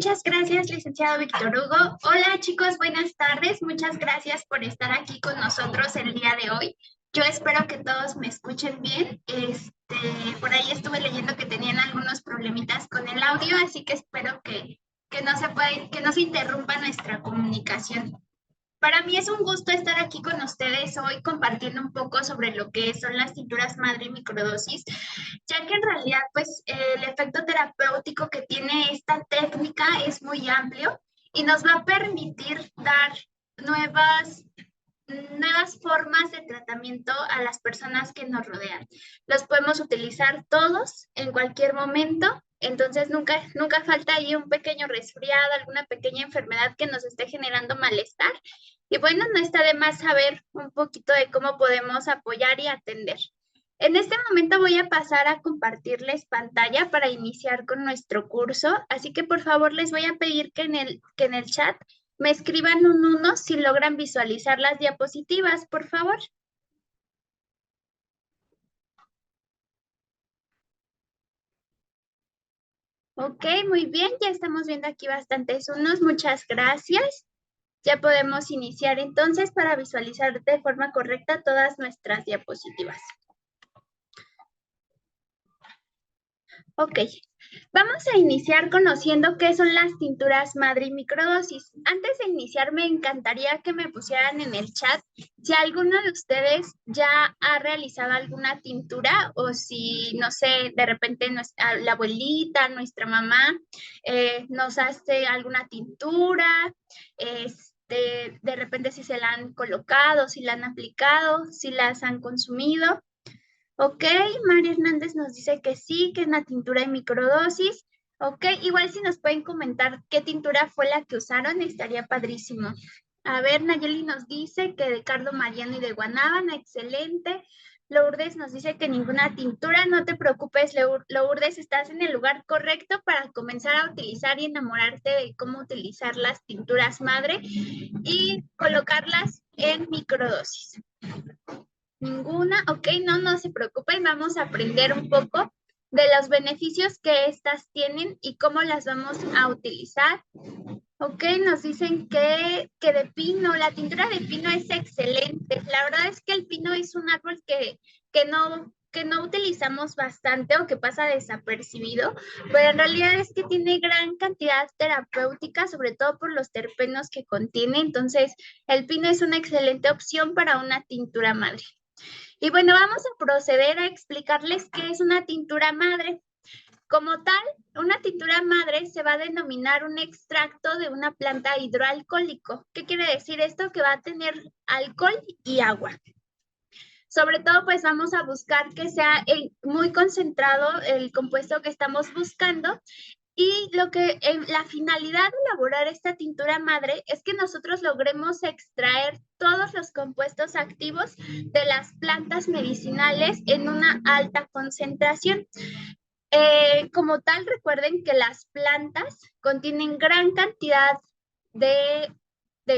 Muchas gracias, licenciado Víctor Hugo. Hola chicos, buenas tardes. Muchas gracias por estar aquí con nosotros el día de hoy. Yo espero que todos me escuchen bien. Por ahí estuve leyendo que tenían algunos problemitas con el audio, así que espero que no se interrumpa nuestra comunicación. Para mí es un gusto estar aquí con ustedes hoy compartiendo un poco sobre lo que son las tinturas madre y microdosis, ya que en realidad pues el efecto terapéutico que tiene esta técnica es muy amplio y nos va a permitir dar nuevas nuevas formas de tratamiento a las personas que nos rodean. Los podemos utilizar todos en cualquier momento, entonces nunca falta ahí un pequeño resfriado, alguna pequeña enfermedad que nos esté generando malestar. Y bueno, no está de más saber un poquito de cómo podemos apoyar y atender. En este momento voy a pasar a compartirles pantalla para iniciar con nuestro curso, así que por favor les voy a pedir que en el chat me escriban un 1 si logran visualizar las diapositivas, por favor. Ok, muy bien, ya estamos viendo aquí bastantes unos, muchas gracias. Ya podemos iniciar entonces para visualizar de forma correcta todas nuestras diapositivas. Ok, vamos a iniciar conociendo qué son las tinturas madre y microdosis. Antes de iniciar, me encantaría que me pusieran en el chat si alguno de ustedes ya ha realizado alguna tintura o si, no sé, de repente la abuelita, nuestra mamá, nos hace alguna tintura, de repente si se la han colocado, si la han aplicado, si las han consumido. Ok, María Hernández nos dice que sí, que es una tintura de microdosis. Ok, igual si nos pueden comentar qué tintura fue la que usaron, estaría padrísimo. A ver, Nayeli nos dice que de cardo mariano y de guanábana, excelente. Lourdes nos dice que ninguna tintura, no te preocupes, Lourdes, estás en el lugar correcto para comenzar a utilizar y enamorarte de cómo utilizar las tinturas madre y colocarlas en microdosis. Ninguna, ok, no se preocupen, vamos a aprender un poco de los beneficios que estas tienen y cómo las vamos a utilizar. Ok, nos dicen que de pino, la tintura de pino es excelente. La verdad es que el pino es un árbol que no utilizamos bastante o que pasa desapercibido, pero en realidad es que tiene gran cantidad terapéutica, sobre todo por los terpenos que contiene. Entonces, el pino es una excelente opción para una tintura madre. Y bueno, vamos a proceder a explicarles qué es una tintura madre. Como tal, una tintura madre se va a denominar un extracto de una planta hidroalcohólico. ¿Qué quiere decir esto? Que va a tener alcohol y agua. Sobre todo, pues vamos a buscar que sea muy concentrado el compuesto que estamos buscando. Y la finalidad de elaborar esta tintura madre es que nosotros logremos extraer todos los compuestos activos de las plantas medicinales en una alta concentración. Como tal, recuerden que las plantas contienen gran cantidad de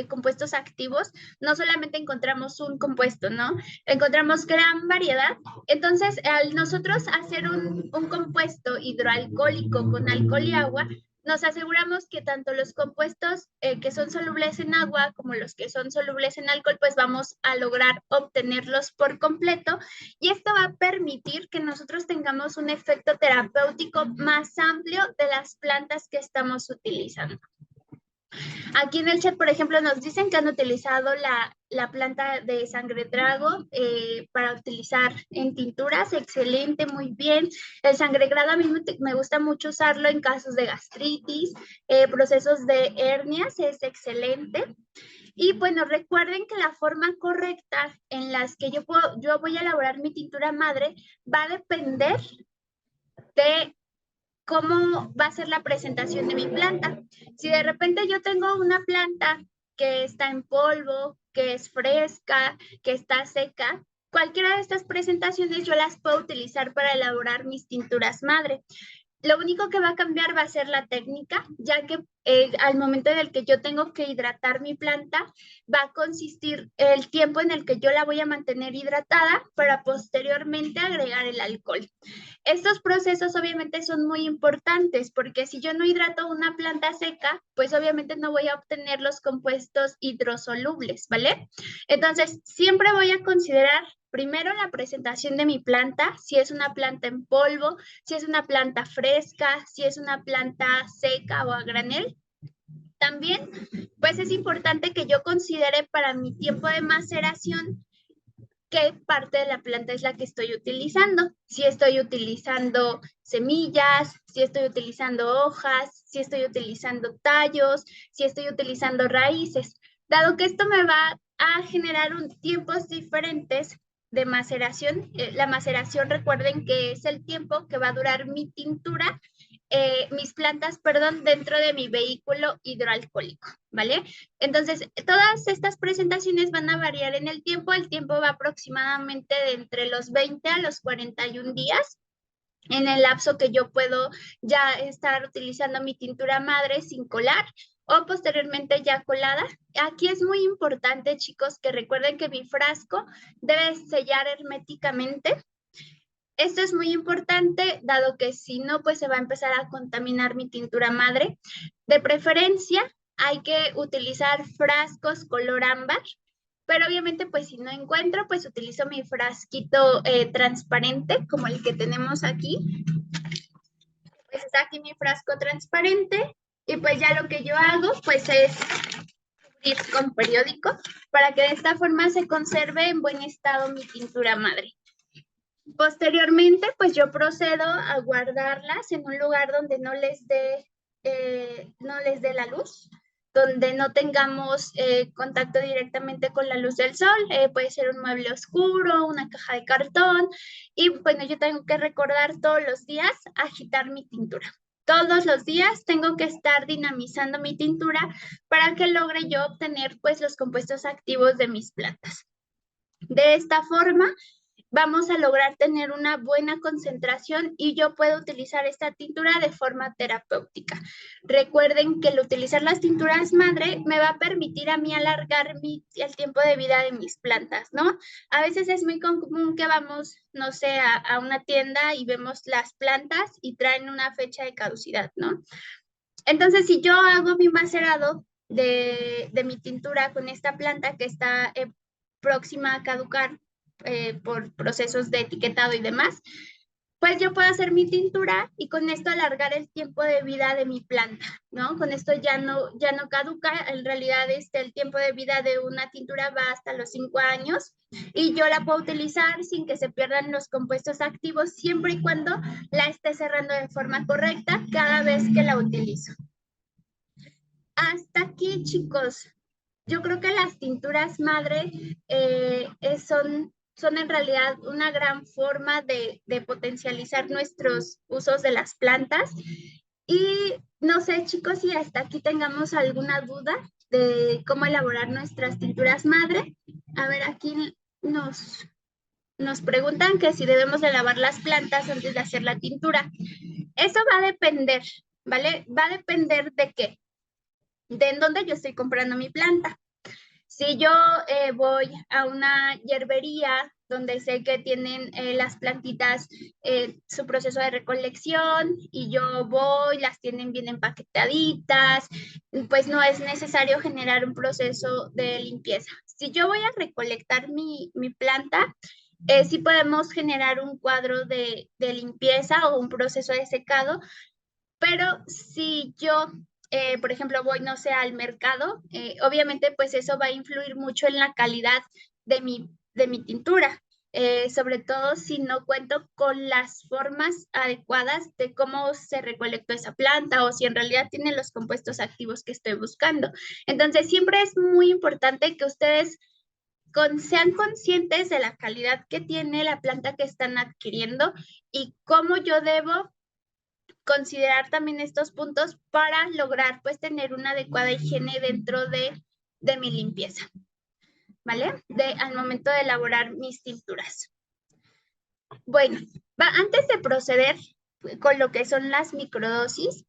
compuestos activos. No solamente encontramos un compuesto, ¿no? Encontramos gran variedad. Entonces, al nosotros hacer un compuesto hidroalcohólico con alcohol y agua, nos aseguramos que tanto los compuestos que son solubles en agua como los que son solubles en alcohol, pues vamos a lograr obtenerlos por completo y esto va a permitir que nosotros tengamos un efecto terapéutico más amplio de las plantas que estamos utilizando. Aquí en el chat, por ejemplo, nos dicen que han utilizado la planta de sangre drago para utilizar en tinturas. Excelente, muy bien. El sangregrado a mí me gusta mucho usarlo en casos de gastritis, procesos de hernias, es excelente. Y bueno, recuerden que la forma correcta en las que yo voy a elaborar mi tintura madre va a depender de cómo va a ser la presentación de mi planta. Si de repente yo tengo una planta que está en polvo, que es fresca, que está seca, cualquiera de estas presentaciones yo las puedo utilizar para elaborar mis tinturas madre. Lo único que va a cambiar va a ser la técnica, ya que al momento en el que yo tengo que hidratar mi planta, va a consistir el tiempo en el que yo la voy a mantener hidratada para posteriormente agregar el alcohol. Estos procesos obviamente son muy importantes porque si yo no hidrato una planta seca, pues obviamente no voy a obtener los compuestos hidrosolubles, ¿vale? Entonces, siempre voy a considerar primero la presentación de mi planta, si es una planta en polvo, si es una planta fresca, si es una planta seca o a granel. También, pues es importante que yo considere para mi tiempo de maceración qué parte de la planta es la que estoy utilizando. Si estoy utilizando semillas, si estoy utilizando hojas, si estoy utilizando tallos, si estoy utilizando raíces. Dado que esto me va a generar tiempos diferentes de maceración, la maceración recuerden que es el tiempo que va a durar mi tintura, mis plantas, perdón, dentro de mi vehículo hidroalcohólico, ¿vale? Entonces, todas estas presentaciones van a variar en el tiempo va aproximadamente de entre los 20 a los 41 días, en el lapso que yo puedo ya estar utilizando mi tintura madre sin colar o posteriormente ya colada. Aquí es muy importante, chicos, que recuerden que mi frasco debe sellar herméticamente. Esto es muy importante, dado que si no, pues se va a empezar a contaminar mi tintura madre. De preferencia, hay que utilizar frascos color ámbar, pero obviamente, pues si no encuentro, pues utilizo mi frasquito transparente, como el que tenemos aquí. Pues está aquí mi frasco transparente, y pues ya lo que yo hago, pues es cubrir con periódico, para que de esta forma se conserve en buen estado mi tintura madre. Posteriormente, pues yo procedo a guardarlas en un lugar donde no les dé la luz, donde no tengamos contacto directamente con la luz del sol. Puede ser un mueble oscuro, una caja de cartón. Y bueno, yo tengo que recordar todos los días agitar mi tintura. Todos los días tengo que estar dinamizando mi tintura para que logre yo obtener pues los compuestos activos de mis plantas. De esta forma, vamos a lograr tener una buena concentración y yo puedo utilizar esta tintura de forma terapéutica. Recuerden que el utilizar las tinturas madre me va a permitir a mí alargar el tiempo de vida de mis plantas, ¿no? A veces es muy común que vamos, no sé, a una tienda y vemos las plantas y traen una fecha de caducidad, ¿no? Entonces, si yo hago mi macerado de mi tintura con esta planta que está próxima a caducar por procesos de etiquetado y demás, pues yo puedo hacer mi tintura y con esto alargar el tiempo de vida de mi planta, ¿no? Con esto ya no caduca, en realidad el tiempo de vida de una tintura va hasta los 5 años y yo la puedo utilizar sin que se pierdan los compuestos activos siempre y cuando la esté cerrando de forma correcta cada vez que la utilizo. Hasta aquí, chicos. Yo creo que las tinturas madre son en realidad una gran forma de potencializar nuestros usos de las plantas. Y no sé, chicos, si hasta aquí tengamos alguna duda de cómo elaborar nuestras tinturas madre. A ver, aquí nos preguntan que si debemos de lavar las plantas antes de hacer la tintura. Eso va a depender, ¿vale? Va a depender de qué, de en dónde yo estoy comprando mi planta. Si yo voy a una hierbería donde sé que tienen las plantitas su proceso de recolección y yo voy, las tienen bien empaquetaditas, pues no es necesario generar un proceso de limpieza. Si yo voy a recolectar mi planta, sí podemos generar un cuadro de limpieza o un proceso de secado, pero si yo, por ejemplo, voy, no sé, al mercado, obviamente pues eso va a influir mucho en la calidad de mi tintura, sobre todo si no cuento con las formas adecuadas de cómo se recolectó esa planta o si en realidad tiene los compuestos activos que estoy buscando. Entonces, siempre es muy importante que ustedes sean conscientes de la calidad que tiene la planta que están adquiriendo y cómo yo debo considerar también estos puntos para lograr pues tener una adecuada higiene dentro de mi limpieza, ¿vale? Al momento de elaborar mis tinturas. Bueno, antes de proceder, con lo que son las microdosis.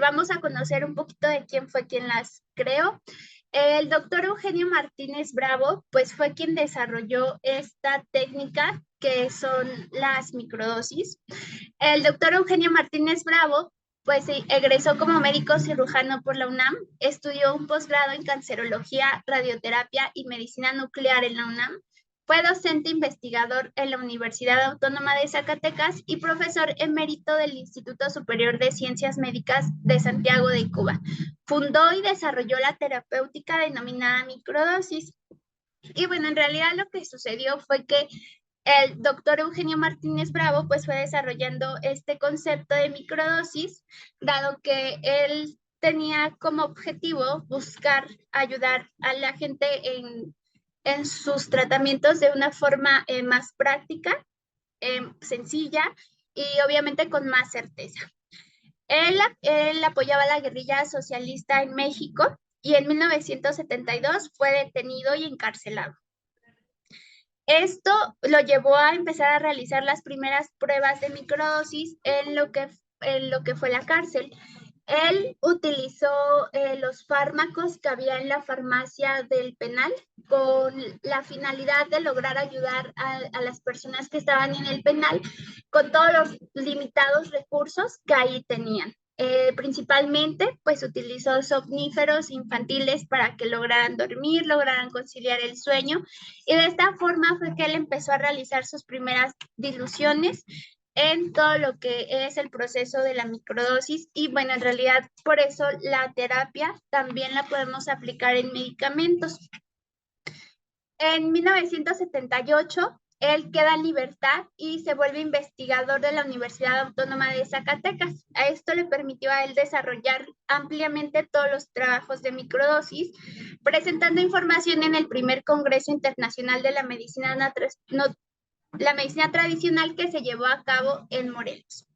Vamos a conocer un poquito de quién fue quien las creó. El doctor Eugenio Martínez Bravo, pues fue quien desarrolló esta técnica que son las microdosis. El doctor Eugenio Martínez Bravo, pues egresó como médico cirujano por la UNAM, estudió un posgrado en cancerología, radioterapia y medicina nuclear en la UNAM. Fue docente investigador en la Universidad Autónoma de Zacatecas y profesor emérito del Instituto Superior de Ciencias Médicas de Santiago de Cuba. Fundó y desarrolló la terapéutica denominada microdosis. Y bueno, en realidad lo que sucedió fue que el doctor Eugenio Martínez Bravo pues fue desarrollando este concepto de microdosis, dado que él tenía como objetivo buscar ayudar a la gente en sus tratamientos de una forma más práctica, sencilla y obviamente con más certeza. Él apoyaba a la guerrilla socialista en México y en 1972 fue detenido y encarcelado. Esto lo llevó a empezar a realizar las primeras pruebas de microdosis en lo que fue la cárcel. Él utilizó los fármacos que había en la farmacia del penal con la finalidad de lograr ayudar a las personas que estaban en el penal con todos los limitados recursos que ahí tenían. Principalmente, pues utilizó somníferos infantiles para que lograran dormir, lograran conciliar el sueño, y de esta forma fue que él empezó a realizar sus primeras diluciones en todo lo que es el proceso de la microdosis. Y bueno, en realidad por eso la terapia también la podemos aplicar en medicamentos. En 1978, él queda en libertad y se vuelve investigador de la Universidad Autónoma de Zacatecas. A esto le permitió a él desarrollar ampliamente todos los trabajos de microdosis, presentando información en el primer Congreso Internacional de la Medicina Tradicional que se llevó a cabo en Morelos.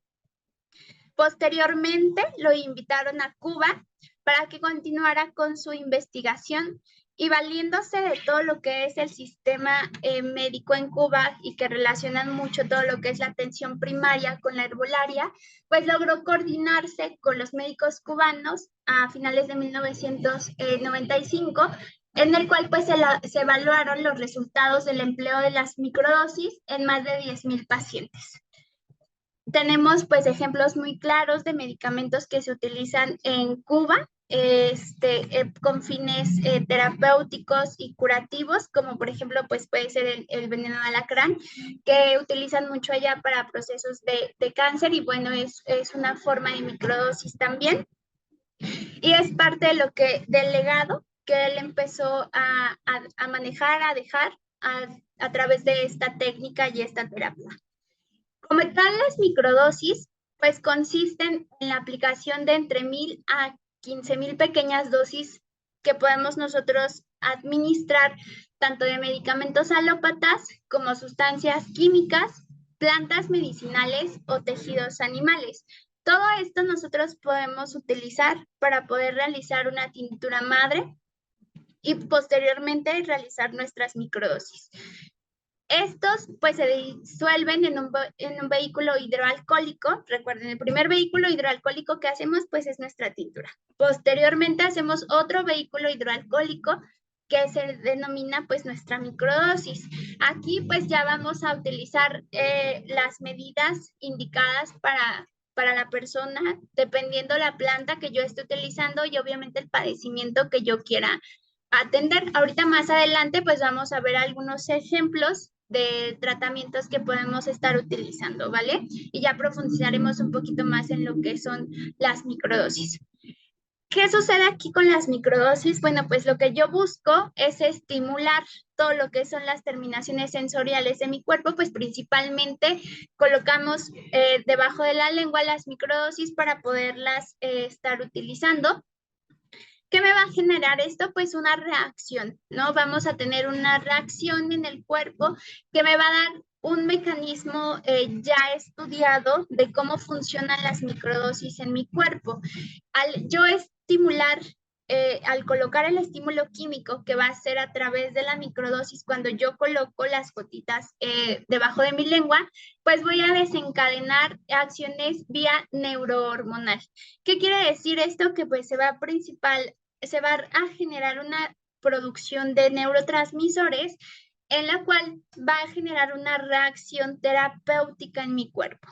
Posteriormente lo invitaron a Cuba para que continuara con su investigación y valiéndose de todo lo que es el sistema médico en Cuba y que relacionan mucho todo lo que es la atención primaria con la herbolaria, pues logró coordinarse con los médicos cubanos a finales de 1995, en el cual pues se evaluaron los resultados del empleo de las microdosis en más de 10,000 pacientes. Tenemos pues ejemplos muy claros de medicamentos que se utilizan en Cuba con fines terapéuticos y curativos, como por ejemplo pues puede ser el veneno de alacrán, que utilizan mucho allá para procesos de cáncer, y bueno, es una forma de microdosis también. Y es parte de del legado que él empezó a manejar, a dejar a través de esta técnica y esta terapia. Como tal, las microdosis pues consisten en la aplicación de entre 1,000 a 15,000 pequeñas dosis que podemos nosotros administrar tanto de medicamentos alópatas como sustancias químicas, plantas medicinales o tejidos animales. Todo esto nosotros podemos utilizar para poder realizar una tintura madre y posteriormente realizar nuestras microdosis. Estos pues se disuelven en un vehículo hidroalcohólico. Recuerden, el primer vehículo hidroalcohólico que hacemos pues es nuestra tintura. Posteriormente hacemos otro vehículo hidroalcohólico que se denomina pues nuestra microdosis. Aquí pues ya vamos a utilizar las medidas indicadas para la persona, dependiendo la planta que yo esté utilizando y obviamente el padecimiento que yo quiera atender. Ahorita más adelante pues vamos a ver algunos ejemplos de tratamientos que podemos estar utilizando, ¿vale? Y ya profundizaremos un poquito más en lo que son las microdosis. ¿Qué sucede aquí con las microdosis? Bueno, pues lo que yo busco es estimular todo lo que son las terminaciones sensoriales de mi cuerpo, pues principalmente colocamos debajo de la lengua las microdosis para poderlas estar utilizando. ¿Qué me va a generar esto? Pues una reacción, ¿no? Vamos a tener una reacción en el cuerpo que me va a dar un mecanismo ya estudiado de cómo funcionan las microdosis en mi cuerpo. Al yo estimular al colocar el estímulo químico que va a ser a través de la microdosis, cuando yo coloco las gotitas debajo de mi lengua, pues voy a desencadenar acciones vía neurohormonal. ¿Qué quiere decir esto? Que pues se va a generar una producción de neurotransmisores en la cual va a generar una reacción terapéutica en mi cuerpo,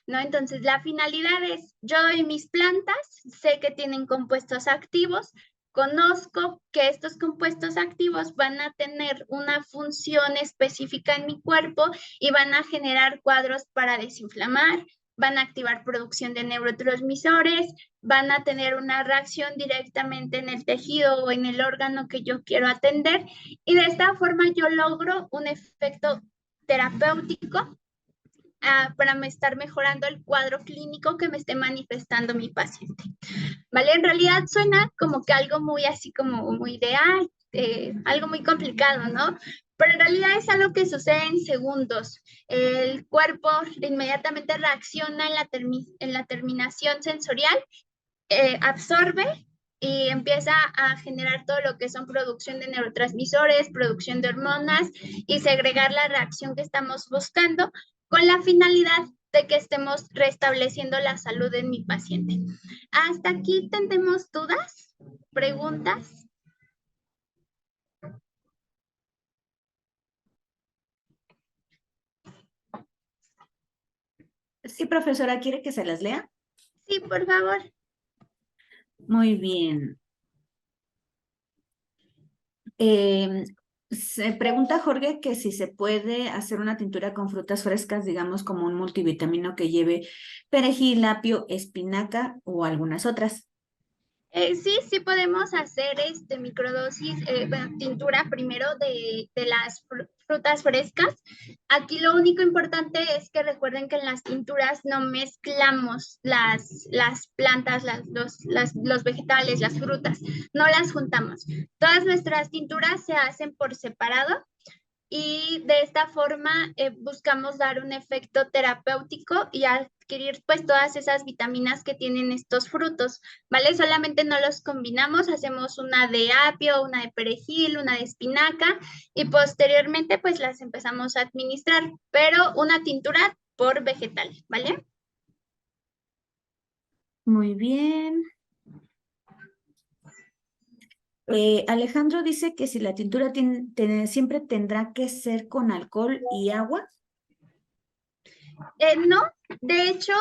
¿no? Entonces, la finalidad es, yo doy mis plantas, sé que tienen compuestos activos, conozco que estos compuestos activos van a tener una función específica en mi cuerpo y van a generar cuadros para desinflamar, van a activar producción de neurotransmisores, van a tener una reacción directamente en el tejido o en el órgano que yo quiero atender y de esta forma yo logro un efecto terapéutico para estar mejorando el cuadro clínico que me esté manifestando mi paciente. ¿Vale? En realidad suena como que algo muy así como muy ideal, algo muy complicado, ¿no? Pero en realidad es algo que sucede en segundos. El cuerpo inmediatamente reacciona en la terminación sensorial, absorbe y empieza a generar todo lo que son producción de neurotransmisores, producción de hormonas y segregar la reacción que estamos buscando con la finalidad de que estemos restableciendo la salud en mi paciente. ¿Hasta aquí tenemos dudas? ¿Preguntas? Sí, profesora, ¿quiere que se las lea? Sí, por favor. Muy bien. Se pregunta Jorge que si se puede hacer una tintura con frutas frescas, digamos como un multivitamino que lleve perejil, apio, espinaca o algunas otras. Sí podemos hacer microdosis, bueno, tintura primero de las frutas frescas. Aquí lo único importante es que recuerden que en las tinturas no mezclamos las plantas, los vegetales, las frutas, no las juntamos. Todas nuestras tinturas se hacen por separado y de esta forma buscamos dar un efecto terapéutico y adquirir pues todas esas vitaminas que tienen estos frutos, ¿vale? Solamente no los combinamos, hacemos una de apio, una de perejil, una de espinaca y posteriormente pues las empezamos a administrar, pero una tintura por vegetal, ¿vale? Muy bien. Alejandro dice que si la tintura siempre tendrá que ser con alcohol y agua. No, de hecho,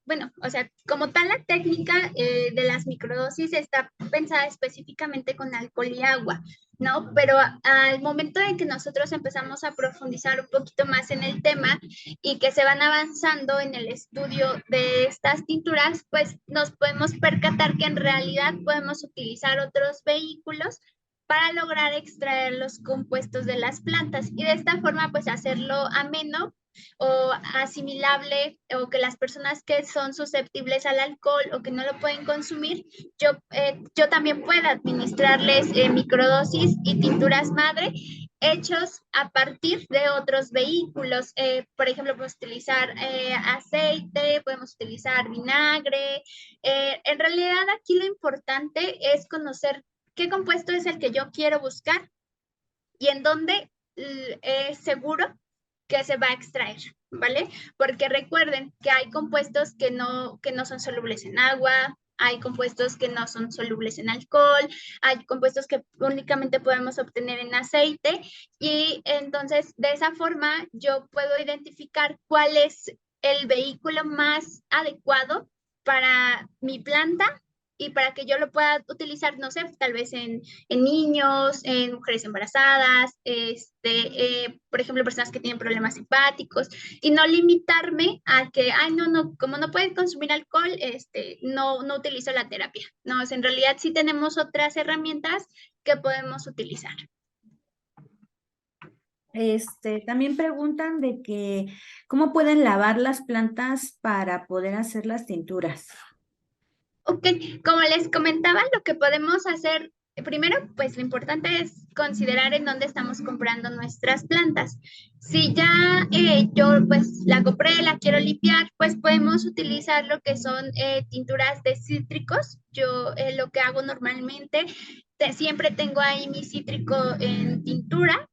bueno, o sea, como tal la técnica de las microdosis está pensada específicamente con alcohol y agua, ¿no? Pero al momento en que nosotros empezamos a profundizar un poquito más en el tema y que se van avanzando en el estudio de estas tinturas, pues nos podemos percatar que en realidad podemos utilizar otros vehículos para lograr extraer los compuestos de las plantas y de esta forma pues hacerlo ameno o asimilable o que las personas que son susceptibles al alcohol o que no lo pueden consumir, yo también pueda administrarles microdosis y tinturas madre hechos a partir de otros vehículos. Por ejemplo, podemos utilizar aceite, podemos utilizar vinagre. En realidad aquí lo importante es conocer qué compuesto es el que yo quiero buscar y en dónde es seguro que se va a extraer, ¿vale? Porque recuerden que hay compuestos que no son solubles en agua, hay compuestos que no son solubles en alcohol, hay compuestos que únicamente podemos obtener en aceite y entonces de esa forma yo puedo identificar cuál es el vehículo más adecuado para mi planta y para que yo lo pueda utilizar, no sé, tal vez en niños, en mujeres embarazadas, por ejemplo, personas que tienen problemas hepáticos, y no limitarme a que, ay, no, como no pueden consumir alcohol, no utilizo la terapia. No, en realidad sí tenemos otras herramientas que podemos utilizar. También preguntan de que cómo pueden lavar las plantas para poder hacer las tinturas. Ok, como les comentaba, lo que podemos hacer, primero, pues lo importante es considerar en dónde estamos comprando nuestras plantas. Si ya yo pues la compré, la quiero limpiar, pues podemos utilizar lo que son tinturas de cítricos. Yo lo que hago normalmente, siempre tengo ahí mi cítrico en tintura,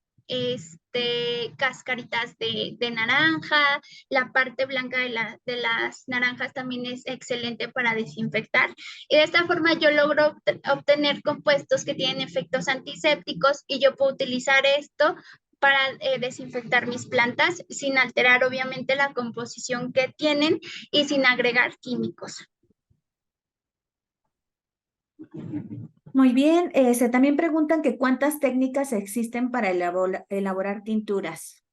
cascaritas de naranja, la parte blanca de las naranjas también es excelente para desinfectar. Y de esta forma yo logro obtener compuestos que tienen efectos antisépticos y yo puedo utilizar esto para desinfectar mis plantas sin alterar obviamente la composición que tienen y sin agregar químicos. Muy bien, también preguntan que cuántas técnicas existen para elaborar tinturas.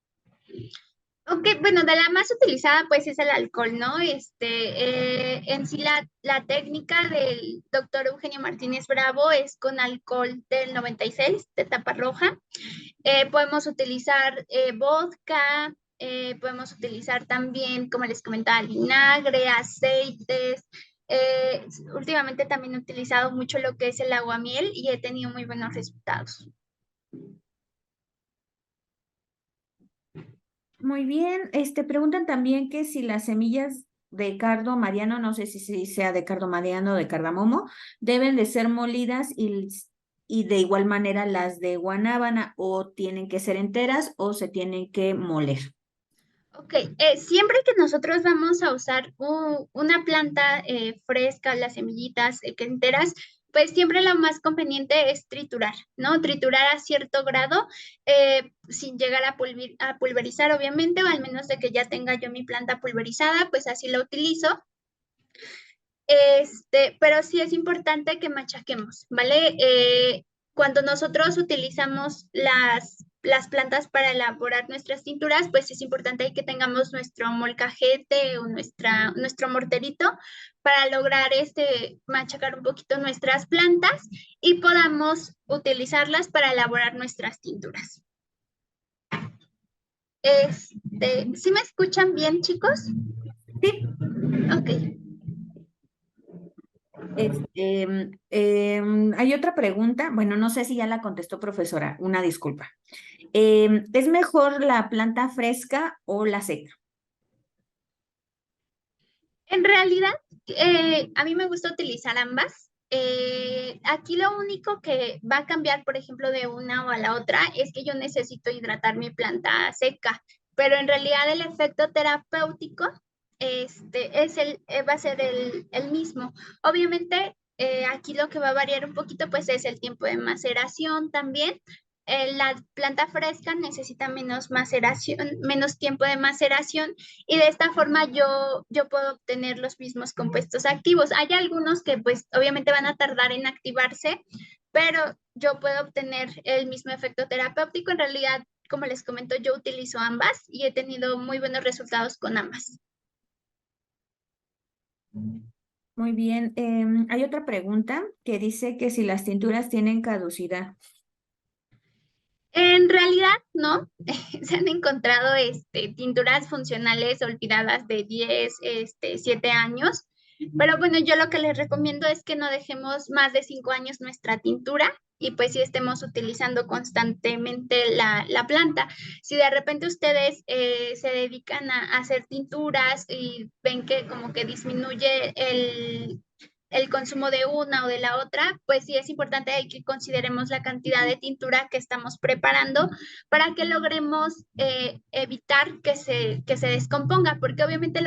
Ok, bueno, de la más utilizada pues es el alcohol, ¿no? En sí la técnica del doctor Eugenio Martínez Bravo es con alcohol del 96 de tapa roja. Podemos utilizar vodka, podemos utilizar también, como les comentaba, vinagre, aceites. Últimamente también he utilizado mucho lo que es el aguamiel y he tenido muy buenos resultados. Muy bien, preguntan también que si las semillas de cardo mariano, no sé si sea de cardo mariano o de cardamomo, deben de ser molidas y de igual manera las de guanábana o tienen que ser enteras o se tienen que moler. Ok, siempre que nosotros vamos a usar una planta fresca, las semillitas que enteras, pues siempre lo más conveniente es triturar, ¿no? Triturar a cierto grado, sin llegar a pulverizar, obviamente, o al menos de que ya tenga yo mi planta pulverizada, pues así la utilizo. Pero sí es importante que machaquemos, ¿vale? Cuando nosotros utilizamos las plantas para elaborar nuestras tinturas, pues es importante que tengamos nuestro molcajete o nuestro morterito para lograr machacar un poquito nuestras plantas y podamos utilizarlas para elaborar nuestras tinturas. ¿Sí me escuchan bien, chicos? Sí. Ok. Hay otra pregunta, bueno, no sé si ya la contestó profesora, una disculpa. ¿Es mejor la planta fresca o la seca? En realidad, a mí me gusta utilizar ambas. Aquí lo único que va a cambiar, por ejemplo, de una o a la otra es que yo necesito hidratar mi planta seca, pero en realidad el efecto terapéutico va a ser el mismo. Obviamente, aquí lo que va a variar un poquito, pues es el tiempo de maceración también. La planta fresca necesita menos maceración, menos tiempo de maceración y de esta forma yo puedo obtener los mismos compuestos activos. Hay algunos que pues obviamente van a tardar en activarse, pero yo puedo obtener el mismo efecto terapéutico. En realidad, como les comento, yo utilizo ambas y he tenido muy buenos resultados con ambas. Muy bien, hay otra pregunta que dice que si las tinturas tienen caducidad. En realidad, no. Se han encontrado tinturas funcionales olvidadas de 10, 7 años. Pero bueno, yo lo que les recomiendo es que no dejemos más de 5 años nuestra tintura y pues si estemos utilizando constantemente la planta. Si de repente ustedes se dedican a hacer tinturas y ven que como que disminuye el consumo de una o de la otra, pues sí es importante que consideremos la cantidad de tintura que estamos preparando para que logremos evitar que se descomponga, porque obviamente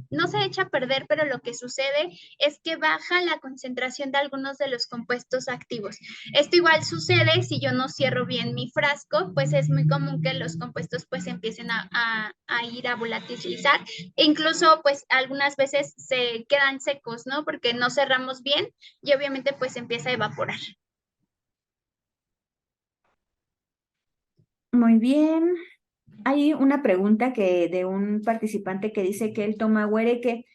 no se echa a perder, pero lo que sucede es que baja la concentración de algunos de los compuestos activos. Esto igual sucede si yo no cierro bien mi frasco, pues es muy común que los compuestos pues empiecen a ir a volatilizar e incluso pues algunas veces se quedan secos, ¿no? Porque no cerramos bien y obviamente pues empieza a evaporar. Muy bien. Hay una pregunta de un participante que dice que él toma güereque,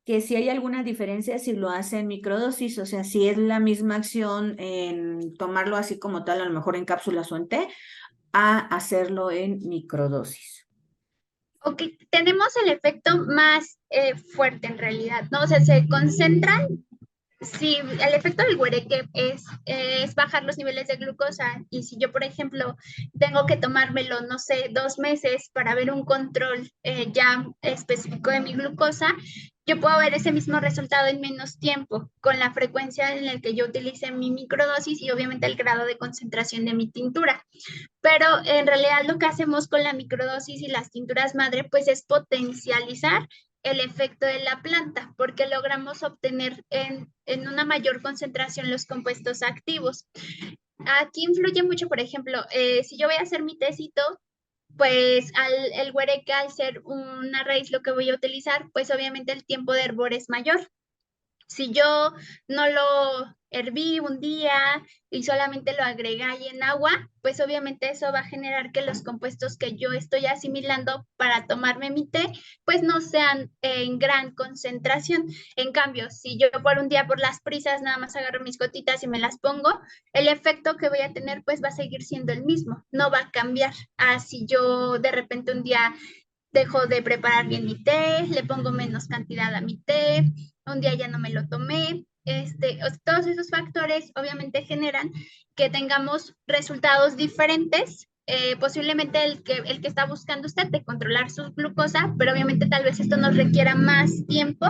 que si hay alguna diferencia si lo hace en microdosis, o sea, si es la misma acción en tomarlo así como tal, a lo mejor en cápsulas o en té, a hacerlo en microdosis. Ok, tenemos el efecto más fuerte en realidad, ¿no? O sea, se concentran. Si el efecto del güereque es bajar los niveles de glucosa y si yo, por ejemplo, tengo que tomármelo, no sé, 2 meses para ver un control ya específico de mi glucosa, yo puedo ver ese mismo resultado en menos tiempo, con la frecuencia en la que yo utilice mi microdosis y obviamente el grado de concentración de mi tintura. Pero en realidad lo que hacemos con la microdosis y las tinturas madre, pues es potencializar el efecto de la planta, porque logramos obtener en una mayor concentración los compuestos activos. Aquí influye mucho, por ejemplo, si yo voy a hacer mi tecito, pues el huereque, al ser una raíz lo que voy a utilizar, pues obviamente el tiempo de hervor es mayor. Si yo no lo herví un día y solamente lo agregué ahí en agua, pues obviamente eso va a generar que los compuestos que yo estoy asimilando para tomarme mi té, pues no sean en gran concentración. En cambio, si yo por un día por las prisas nada más agarro mis gotitas y me las pongo, el efecto que voy a tener pues va a seguir siendo el mismo, no va a cambiar. Así yo de repente un día dejo de preparar bien mi té, le pongo menos cantidad a mi té, un día ya no me lo tomé. Todos esos factores obviamente generan que tengamos resultados diferentes. Posiblemente el que está buscando usted de controlar su glucosa, pero obviamente tal vez esto nos requiera más tiempo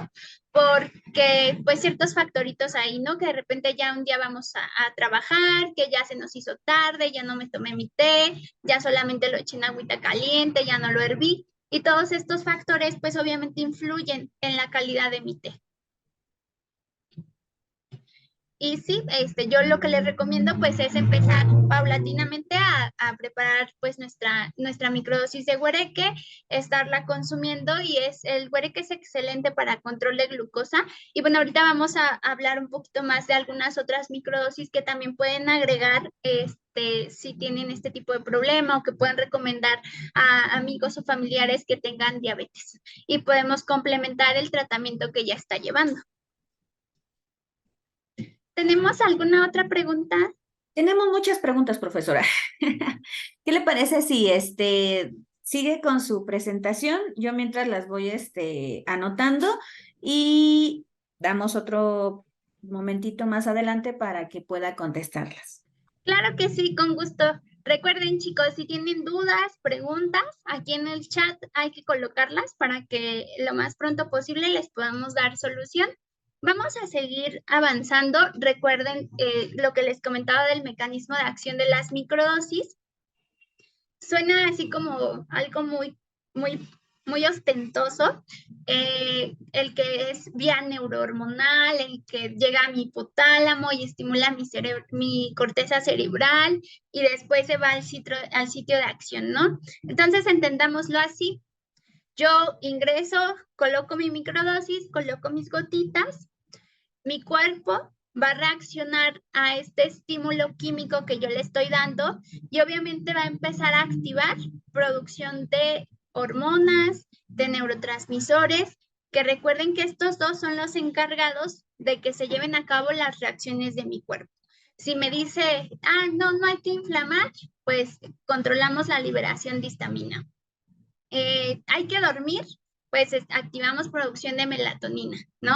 porque pues ciertos factoritos ahí, ¿no? Que de repente ya un día vamos a trabajar, que ya se nos hizo tarde, ya no me tomé mi té, ya solamente lo eché en agüita caliente, ya no lo herví. Y todos estos factores, pues obviamente influyen en la calidad de mi té. Y sí, yo lo que les recomiendo pues es empezar paulatinamente a preparar pues nuestra microdosis de huereque, estarla consumiendo y el huereque es excelente para control de glucosa. Y bueno, ahorita vamos a hablar un poquito más de algunas otras microdosis que también pueden agregar si tienen este tipo de problema o que pueden recomendar a amigos o familiares que tengan diabetes. Y podemos complementar el tratamiento que ya está llevando. ¿Tenemos alguna otra pregunta? Tenemos muchas preguntas, profesora. ¿Qué le parece si sigue con su presentación? Yo mientras las voy anotando y damos otro momentito más adelante para que pueda contestarlas. Claro que sí, con gusto. Recuerden, chicos, si tienen dudas, preguntas, aquí en el chat hay que colocarlas para que lo más pronto posible les podamos dar solución. Vamos a seguir avanzando. Recuerden lo que les comentaba del mecanismo de acción de las microdosis. Suena así como algo muy ostentoso, el que es vía neurohormonal, el que llega a mi hipotálamo y estimula mi corteza cerebral y después se va al sitio de acción, ¿no? Entonces entendámoslo así. Yo ingreso, coloco mi microdosis, coloco mis gotitas, mi cuerpo va a reaccionar a este estímulo químico que yo le estoy dando y obviamente va a empezar a activar producción de hormonas, de neurotransmisores, que recuerden que estos dos son los encargados de que se lleven a cabo las reacciones de mi cuerpo. Si me dice, no hay que inflamar, pues controlamos la liberación de histamina. Hay que dormir, pues activamos producción de melatonina, ¿no?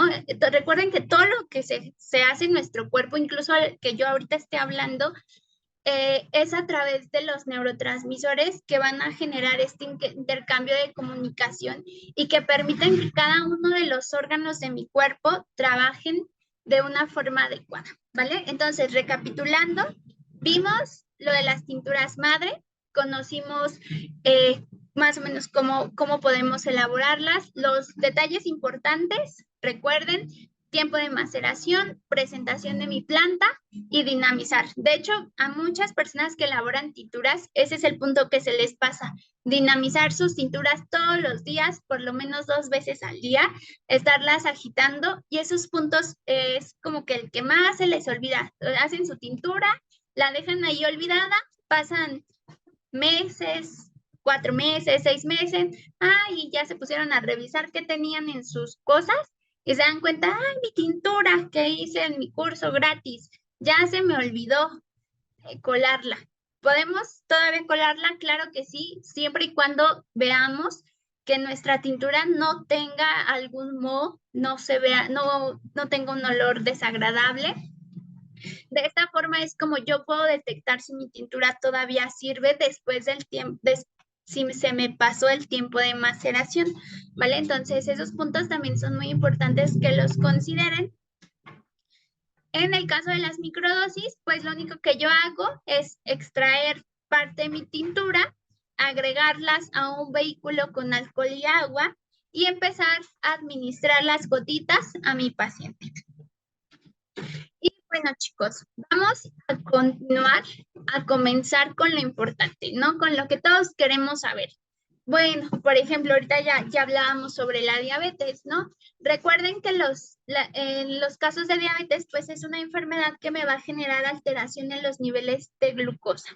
Recuerden que todo lo que se hace en nuestro cuerpo, incluso el que yo ahorita esté hablando, es a través de los neurotransmisores que van a generar este intercambio de comunicación y que permiten que cada uno de los órganos de mi cuerpo trabajen de una forma adecuada, ¿vale? Entonces, recapitulando, vimos lo de las tinturas madre, conocimos más o menos cómo podemos elaborarlas, los detalles importantes, recuerden, tiempo de maceración, presentación de mi planta y dinamizar. De hecho, a muchas personas que elaboran tinturas, ese es el punto que se les pasa. Dinamizar sus tinturas todos los días, por lo menos 2 veces al día, estarlas agitando y esos puntos es como que el que más se les olvida. Hacen su tintura, la dejan ahí olvidada, pasan meses, 4 meses, 6 meses, y ya se pusieron a revisar qué tenían en sus cosas y se dan cuenta, mi tintura que hice en mi curso gratis, ya se me olvidó colarla. ¿Podemos todavía colarla? Claro que sí, siempre y cuando veamos que nuestra tintura no tenga algún moho, no se vea, no tenga un olor desagradable. De esta forma es como yo puedo detectar si mi tintura todavía sirve después del tiempo, si se me pasó el tiempo de maceración, ¿vale? Entonces, esos puntos también son muy importantes que los consideren. En el caso de las microdosis, pues lo único que yo hago es extraer parte de mi tintura, agregarlas a un vehículo con alcohol y agua y empezar a administrar las gotitas a mi paciente. Y bueno, chicos, vamos a continuar, a comenzar con lo importante, ¿no? Con lo que todos queremos saber. Bueno, por ejemplo, ahorita ya hablábamos sobre la diabetes, ¿no? Recuerden que en los casos de diabetes, pues es una enfermedad que me va a generar alteración en los niveles de glucosa.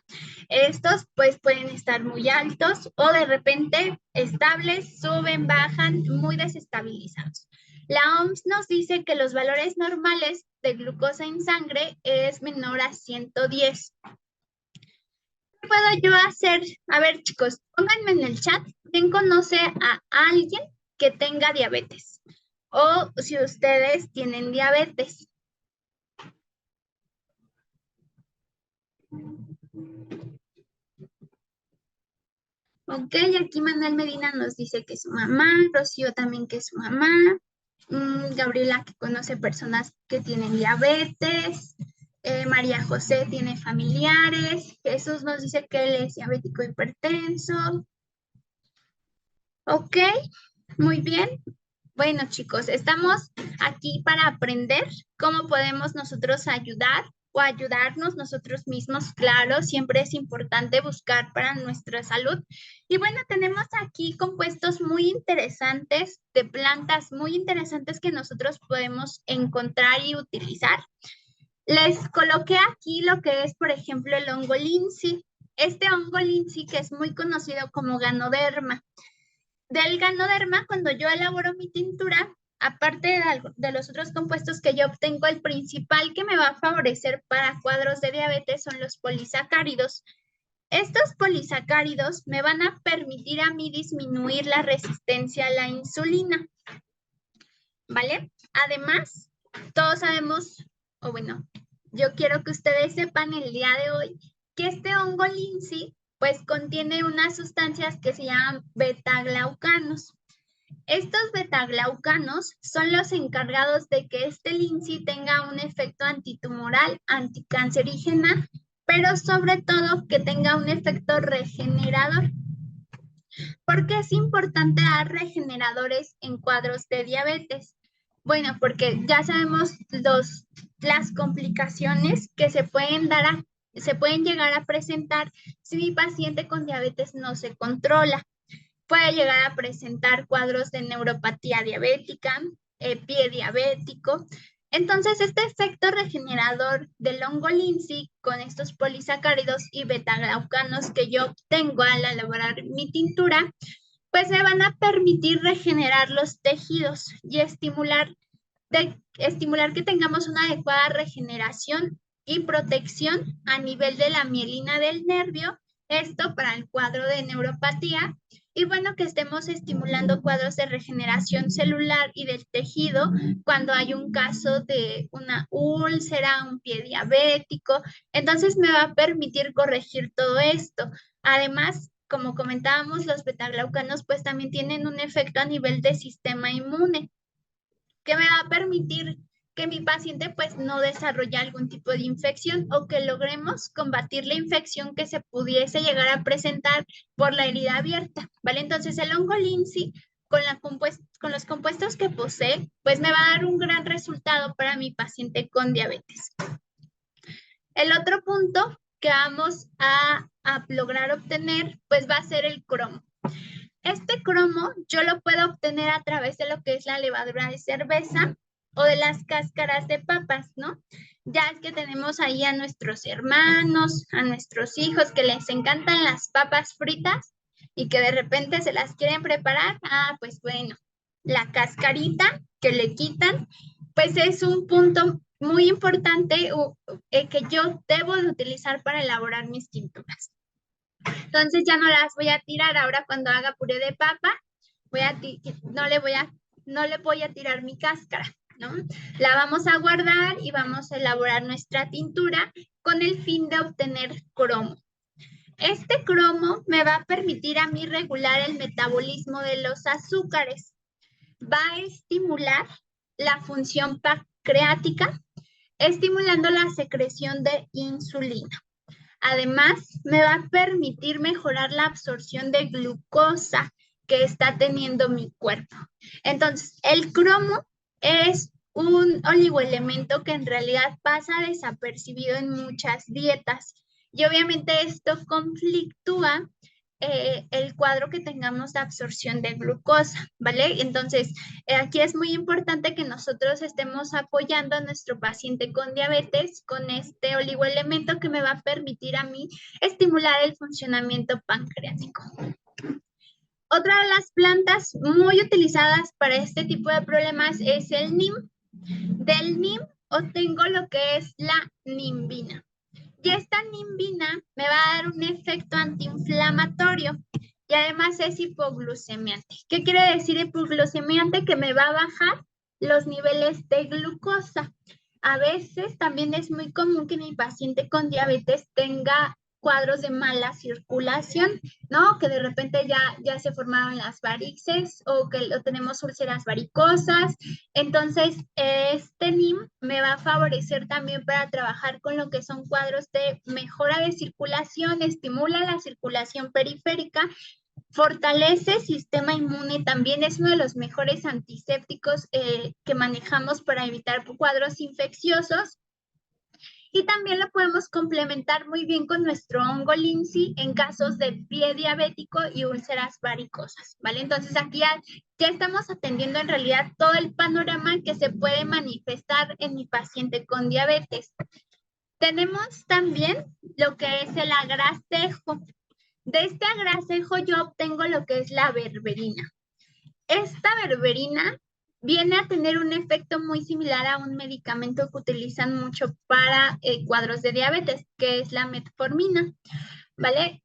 Estos, pues, pueden estar muy altos o de repente estables, suben, bajan, muy desestabilizados. La OMS nos dice que los valores normales de glucosa en sangre es menor a 110. ¿Qué puedo yo hacer? A ver, chicos, pónganme en el chat quién conoce a alguien que tenga diabetes o si ustedes tienen diabetes. Ok, aquí Manuel Medina nos dice que es su mamá, Rocío también que es su mamá, Gabriela que conoce personas que tienen diabetes, María José tiene familiares, Jesús nos dice que él es diabético hipertenso. Ok, muy bien. Bueno, chicos, estamos aquí para aprender cómo podemos nosotros ayudar o ayudarnos nosotros mismos. Claro, siempre es importante buscar para nuestra salud. Y bueno, tenemos aquí compuestos muy interesantes de plantas muy interesantes que nosotros podemos encontrar y utilizar. Les coloqué aquí lo que es, por ejemplo, el hongo lindsay. Este hongo lindsay que es muy conocido como Ganoderma. Del ganoderma, cuando yo elaboro mi tintura, aparte de los otros compuestos que yo obtengo, el principal que me va a favorecer para cuadros de diabetes son los polisacáridos. Estos polisacáridos me van a permitir a mí disminuir la resistencia a la insulina, ¿vale? Además, todos sabemos, o bueno, yo quiero que ustedes sepan el día de hoy que este hongo lindsay pues contiene unas sustancias que se llaman betaglaucanos. Estos betaglaucanos son los encargados de que este lindsay tenga un efecto antitumoral, anticancerígena, pero sobre todo que tenga un efecto regenerador. ¿Por qué es importante dar regeneradores en cuadros de diabetes? Bueno, porque ya sabemos las complicaciones que se pueden llegar a presentar si mi paciente con diabetes no se controla. Puede llegar a presentar cuadros de neuropatía diabética, pie diabético. Entonces, este efecto regenerador del hongo lindsay con estos polisacáridos y betaglaucanos que yo obtengo al elaborar mi tintura, pues me van a permitir regenerar los tejidos y estimular que tengamos una adecuada regeneración y protección a nivel de la mielina del nervio, esto para el cuadro de neuropatía, y bueno, que estemos estimulando cuadros de regeneración celular y del tejido cuando hay un caso de una úlcera, un pie diabético, entonces me va a permitir corregir todo esto. Además, como comentábamos, los betaglaucanos pues también tienen un efecto a nivel de sistema inmune que me va a permitir que mi paciente pues no desarrolle algún tipo de infección o que logremos combatir la infección que se pudiese llegar a presentar por la herida abierta, ¿vale? Entonces el hongo lindsay con los compuestos que posee, pues me va a dar un gran resultado para mi paciente con diabetes. El otro punto que vamos a lograr obtener, pues va a ser el cromo. Este cromo yo lo puedo obtener a través de lo que es la levadura de cerveza o de las cáscaras de papas, ¿no? Ya es que tenemos ahí a nuestros hermanos, a nuestros hijos que les encantan las papas fritas y que de repente se las quieren preparar. Ah, pues bueno, la cascarita que le quitan, pues es un punto muy importante que yo debo de utilizar para elaborar mis tinturas. Entonces ya no las voy a tirar. Ahora cuando haga puré de papa, no le voy a tirar mi cáscara, ¿no? La vamos a guardar y vamos a elaborar nuestra tintura con el fin de obtener cromo. Este cromo me va a permitir a mí regular el metabolismo de los azúcares. Va a estimular la función pancreática, estimulando la secreción de insulina. Además, me va a permitir mejorar la absorción de glucosa que está teniendo mi cuerpo. Entonces, el cromo es un oligoelemento que en realidad pasa desapercibido en muchas dietas. Y obviamente esto conflictúa el cuadro que tengamos de absorción de glucosa, ¿vale? Entonces, aquí es muy importante que nosotros estemos apoyando a nuestro paciente con diabetes con este oligoelemento que me va a permitir a mí estimular el funcionamiento pancreático. Otra de las plantas muy utilizadas para este tipo de problemas es el NIM. Del NIM obtengo lo que es la nimbina. Y esta nimbina me va a dar un efecto antiinflamatorio y además es hipoglucemiante. ¿Qué quiere decir hipoglucemiante? Que me va a bajar los niveles de glucosa. A veces también es muy común que mi paciente con diabetes tenga cuadros de mala circulación, ¿no? Que de repente ya se formaron las varices o que tenemos úlceras varicosas. Entonces, este NIM me va a favorecer también para trabajar con lo que son cuadros de mejora de circulación, estimula la circulación periférica, fortalece el sistema inmune, también es uno de los mejores antisépticos que manejamos para evitar cuadros infecciosos. Y también lo podemos complementar muy bien con nuestro hongo Lindsay en casos de pie diabético y úlceras varicosas, ¿vale? Entonces aquí ya estamos atendiendo en realidad todo el panorama que se puede manifestar en mi paciente con diabetes. Tenemos también lo que es el agracejo. De este agracejo yo obtengo lo que es la berberina. Esta berberina viene a tener un efecto muy similar a un medicamento que utilizan mucho para cuadros de diabetes, que es la metformina, ¿vale?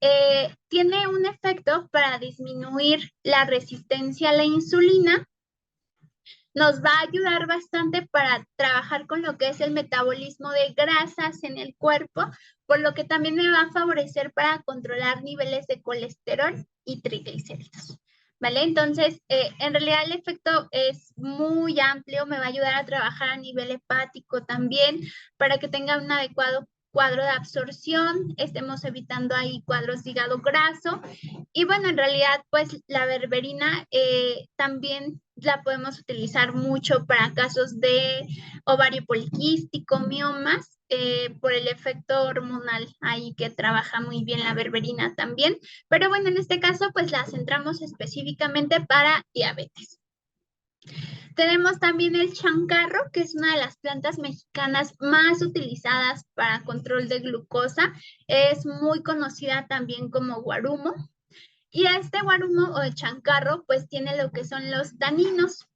Tiene un efecto para disminuir la resistencia a la insulina. Nos va a ayudar bastante para trabajar con lo que es el metabolismo de grasas en el cuerpo, por lo que también me va a favorecer para controlar niveles de colesterol y triglicéridos. ¿Vale? Entonces, en realidad el efecto es muy amplio, me va a ayudar a trabajar a nivel hepático también para que tenga un adecuado cuadro de absorción, estemos evitando ahí cuadros de hígado graso. Y bueno, en realidad, pues la berberina también la podemos utilizar mucho para casos de ovario poliquístico, miomas, por el efecto hormonal ahí que trabaja muy bien la berberina también. Pero bueno, en este caso, pues la centramos específicamente para diabetes. Tenemos también el chancarro, que es una de las plantas mexicanas más utilizadas para control de glucosa. Es muy conocida también como guarumo. Y este guarumo o el chancarro, pues tiene lo que son los taninos.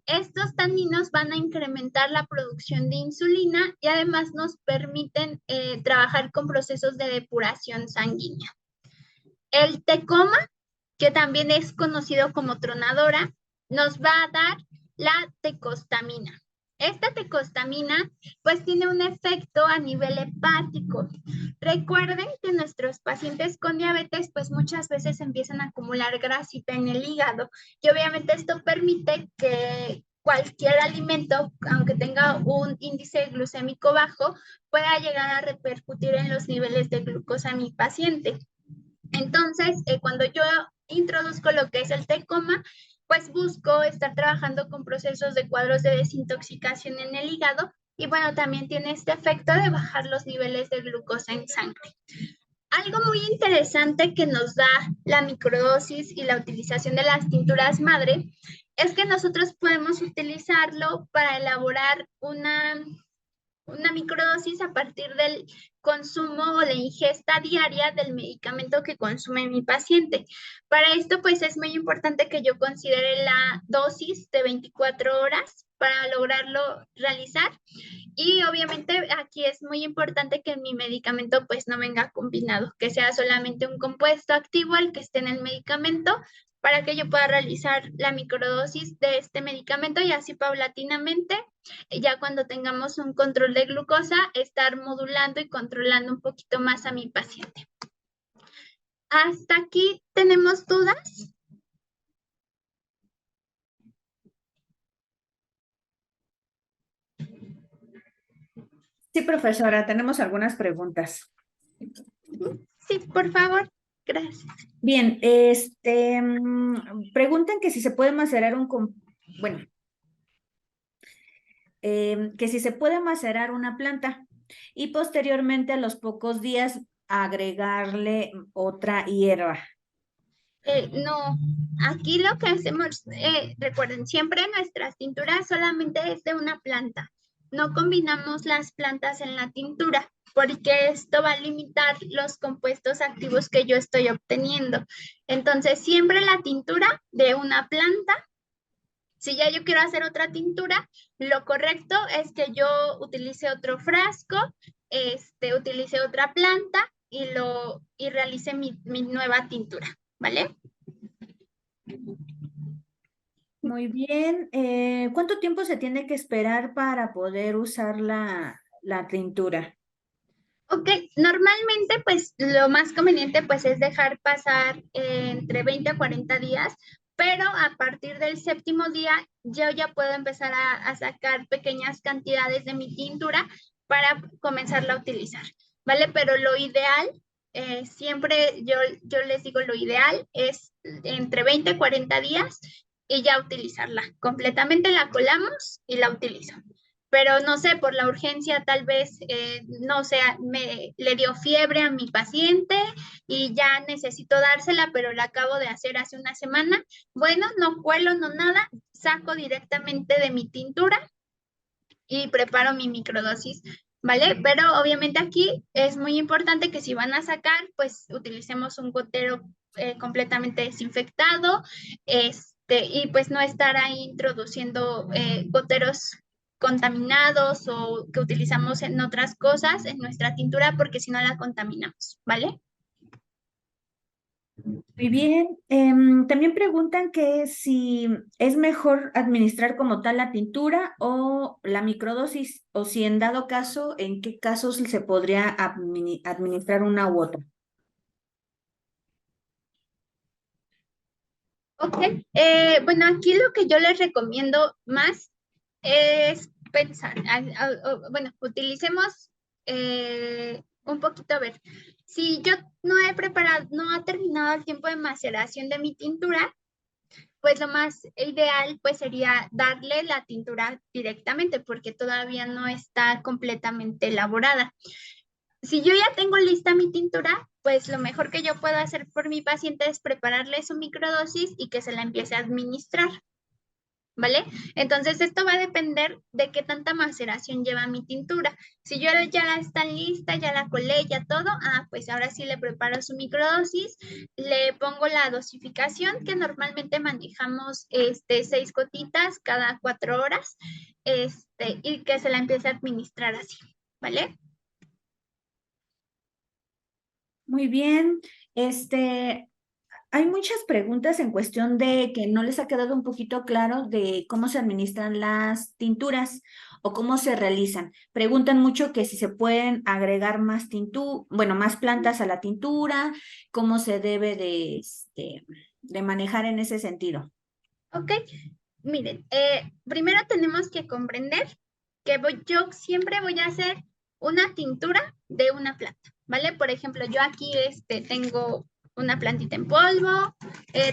Estos taninos van a incrementar la producción de insulina y además nos permiten trabajar con procesos de depuración sanguínea. El tecoma, que también es conocido como tronadora, nos va a dar la tecostamina. Esta tecostamina pues tiene un efecto a nivel hepático. Recuerden que nuestros pacientes con diabetes pues muchas veces empiezan a acumular grasita en el hígado y obviamente esto permite que cualquier alimento, aunque tenga un índice glucémico bajo, pueda llegar a repercutir en los niveles de glucosa en mi paciente. Entonces, cuando yo introduzco lo que es el tecoma, pues busco estar trabajando con procesos de cuadros de desintoxicación en el hígado y bueno, también tiene este efecto de bajar los niveles de glucosa en sangre. Algo muy interesante que nos da la microdosis y la utilización de las tinturas madre es que nosotros podemos utilizarlo para elaborar una microdosis a partir del consumo o de ingesta diaria del medicamento que consume mi paciente. Para esto, pues es muy importante que yo considere la dosis de 24 horas para lograrlo realizar. Y obviamente aquí es muy importante que mi medicamento pues no venga combinado, que sea solamente un compuesto activo el que esté en el medicamento para que yo pueda realizar la microdosis de este medicamento y así paulatinamente, ya cuando tengamos un control de glucosa, estar modulando y controlando un poquito más a mi paciente. ¿Hasta aquí tenemos dudas? Sí, profesora, tenemos algunas preguntas. Sí, por favor. Gracias. Bien, preguntan que si se puede macerar bueno, que si se puede macerar una planta y posteriormente a los pocos días agregarle otra hierba. No, aquí lo que hacemos, recuerden, siempre nuestras tinturas solamente es de una planta. No combinamos las plantas en la tintura porque esto va a limitar los compuestos activos que yo estoy obteniendo. Entonces, siempre la tintura de una planta. Si ya yo quiero hacer otra tintura, lo correcto es que yo utilice otro frasco, utilice otra planta y realice mi nueva tintura, ¿vale? Muy bien. ¿Cuánto tiempo se tiene que esperar para poder usar la tintura? Ok, normalmente pues lo más conveniente pues es dejar pasar entre 20 a 40 días, pero a partir del séptimo día yo ya puedo empezar a sacar pequeñas cantidades de mi tintura para comenzarla a utilizar, ¿vale? Pero lo ideal, siempre yo les digo lo ideal es entre 20 a 40 días y ya utilizarla. Completamente la colamos y la utilizo, pero no sé, por la urgencia tal vez, no sé, le dio fiebre a mi paciente y ya necesito dársela, pero la acabo de hacer hace una semana. Bueno, no cuelo, no nada, saco directamente de mi tintura y preparo mi microdosis, ¿vale? Pero obviamente aquí es muy importante que si van a sacar, pues utilicemos un gotero completamente desinfectado, y pues no estar ahí introduciendo goteros contaminados o que utilizamos en otras cosas en nuestra tintura porque si no la contaminamos, ¿vale? Muy bien. También preguntan que si es mejor administrar como tal la tintura o la microdosis, o si en dado caso, en qué casos se podría administrar una u otra. Ok, bueno, aquí lo que yo les recomiendo más es pensar, bueno, utilicemos un poquito, a ver, si yo no he preparado, no ha terminado el tiempo de maceración de mi tintura, pues lo más ideal pues sería darle la tintura directamente porque todavía no está completamente elaborada. Si yo ya tengo lista mi tintura, pues lo mejor que yo puedo hacer por mi paciente es prepararle su microdosis y que se la empiece a administrar, ¿vale? Entonces esto va a depender de qué tanta maceración lleva mi tintura. Si yo ya la está lista, ya la colé, ya todo, pues ahora sí le preparo su microdosis, le pongo la dosificación que normalmente manejamos 6 gotitas cada 4 horas, y que se la empiece a administrar así, ¿vale? Muy bien. Este, Hay muchas preguntas en cuestión de que no les ha quedado un poquito claro de cómo se administran las tinturas o cómo se realizan. Preguntan mucho que si se pueden agregar bueno, más plantas a la tintura, cómo se debe de manejar en ese sentido. Ok, miren, primero tenemos que comprender que yo siempre voy a hacer una tintura de una planta, ¿vale? Por ejemplo, yo aquí tengo una plantita en polvo,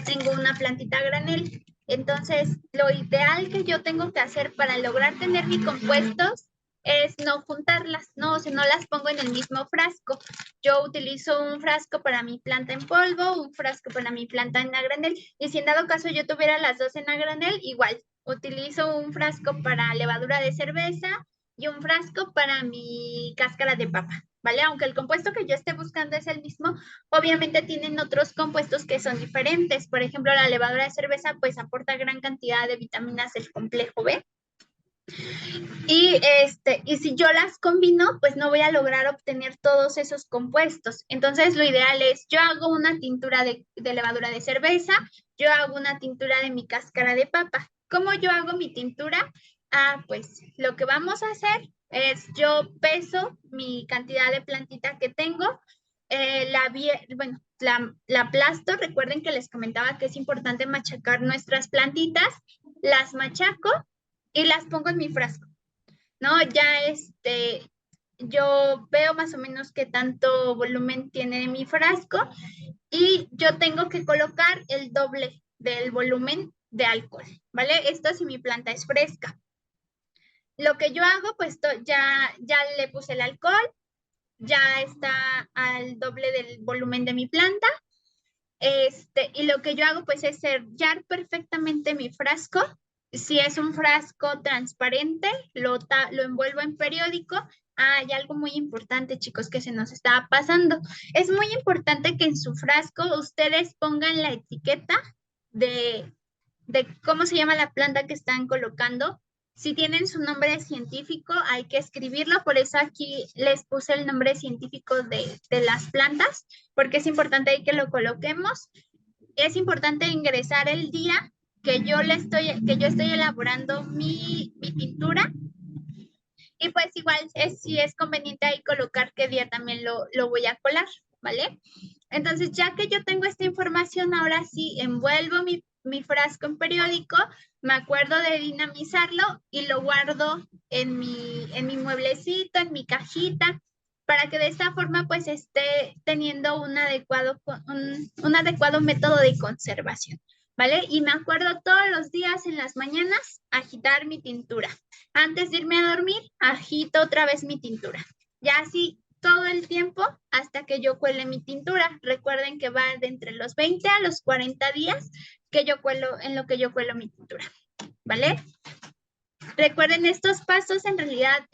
tengo una plantita a granel. Entonces, lo ideal que yo tengo que hacer para lograr tener mis compuestos es no juntarlas, ¿no? O sea, no las pongo en el mismo frasco. Yo utilizo un frasco para mi planta en polvo, un frasco para mi planta en a granel, y si en dado caso yo tuviera las dos en a granel, igual, utilizo un frasco para levadura de cerveza y un frasco para mi cáscara de papa, ¿vale? Aunque el compuesto que yo esté buscando es el mismo, obviamente tienen otros compuestos que son diferentes. Por ejemplo, la levadura de cerveza pues aporta gran cantidad de vitaminas del complejo B, y si yo las combino, pues no voy a lograr obtener todos esos compuestos. Entonces, lo ideal es, yo hago una tintura de levadura de cerveza, yo hago una tintura de mi cáscara de papa. ¿Cómo yo hago mi tintura? Pues lo que vamos a hacer es, yo peso mi cantidad de plantita que tengo, bueno, la aplasto. Recuerden que les comentaba que es importante machacar nuestras plantitas. Las machaco y las pongo en mi frasco, ¿no? Ya yo veo más o menos qué tanto volumen tiene mi frasco y yo tengo que colocar el doble del volumen de alcohol, ¿vale? Esto si mi planta es fresca. Lo que yo hago, pues ya le puse el alcohol, ya está al doble del volumen de mi planta. Y lo que yo hago, pues, es sellar perfectamente mi frasco. Si es un frasco transparente, lo envuelvo en periódico. Ah, hay algo muy importante, chicos, que se nos está pasando. Es muy importante que en su frasco ustedes pongan la etiqueta de, de cómo se llama la planta que están colocando. Si tienen su nombre científico, hay que escribirlo. Por eso aquí les puse el nombre científico de las plantas, porque es importante ahí que lo coloquemos. Es importante ingresar el día que yo estoy elaborando mi pintura. Y pues igual si es conveniente ahí colocar qué día también lo voy a colar, ¿vale? Entonces, ya que yo tengo esta información, ahora sí envuelvo mi frasco en periódico, me acuerdo de dinamizarlo y lo guardo en mi mueblecito, en mi cajita, para que de esta forma pues esté teniendo un adecuado método de conservación, ¿vale? Y me acuerdo todos los días en las mañanas agitar mi tintura. Antes de irme a dormir, agito otra vez mi tintura. Ya así todo el tiempo hasta que yo cuele mi tintura. Recuerden que va de entre los 20 a los 40 días en lo que yo cuelo mi tintura, ¿vale? Recuerden, estos pasos en realidad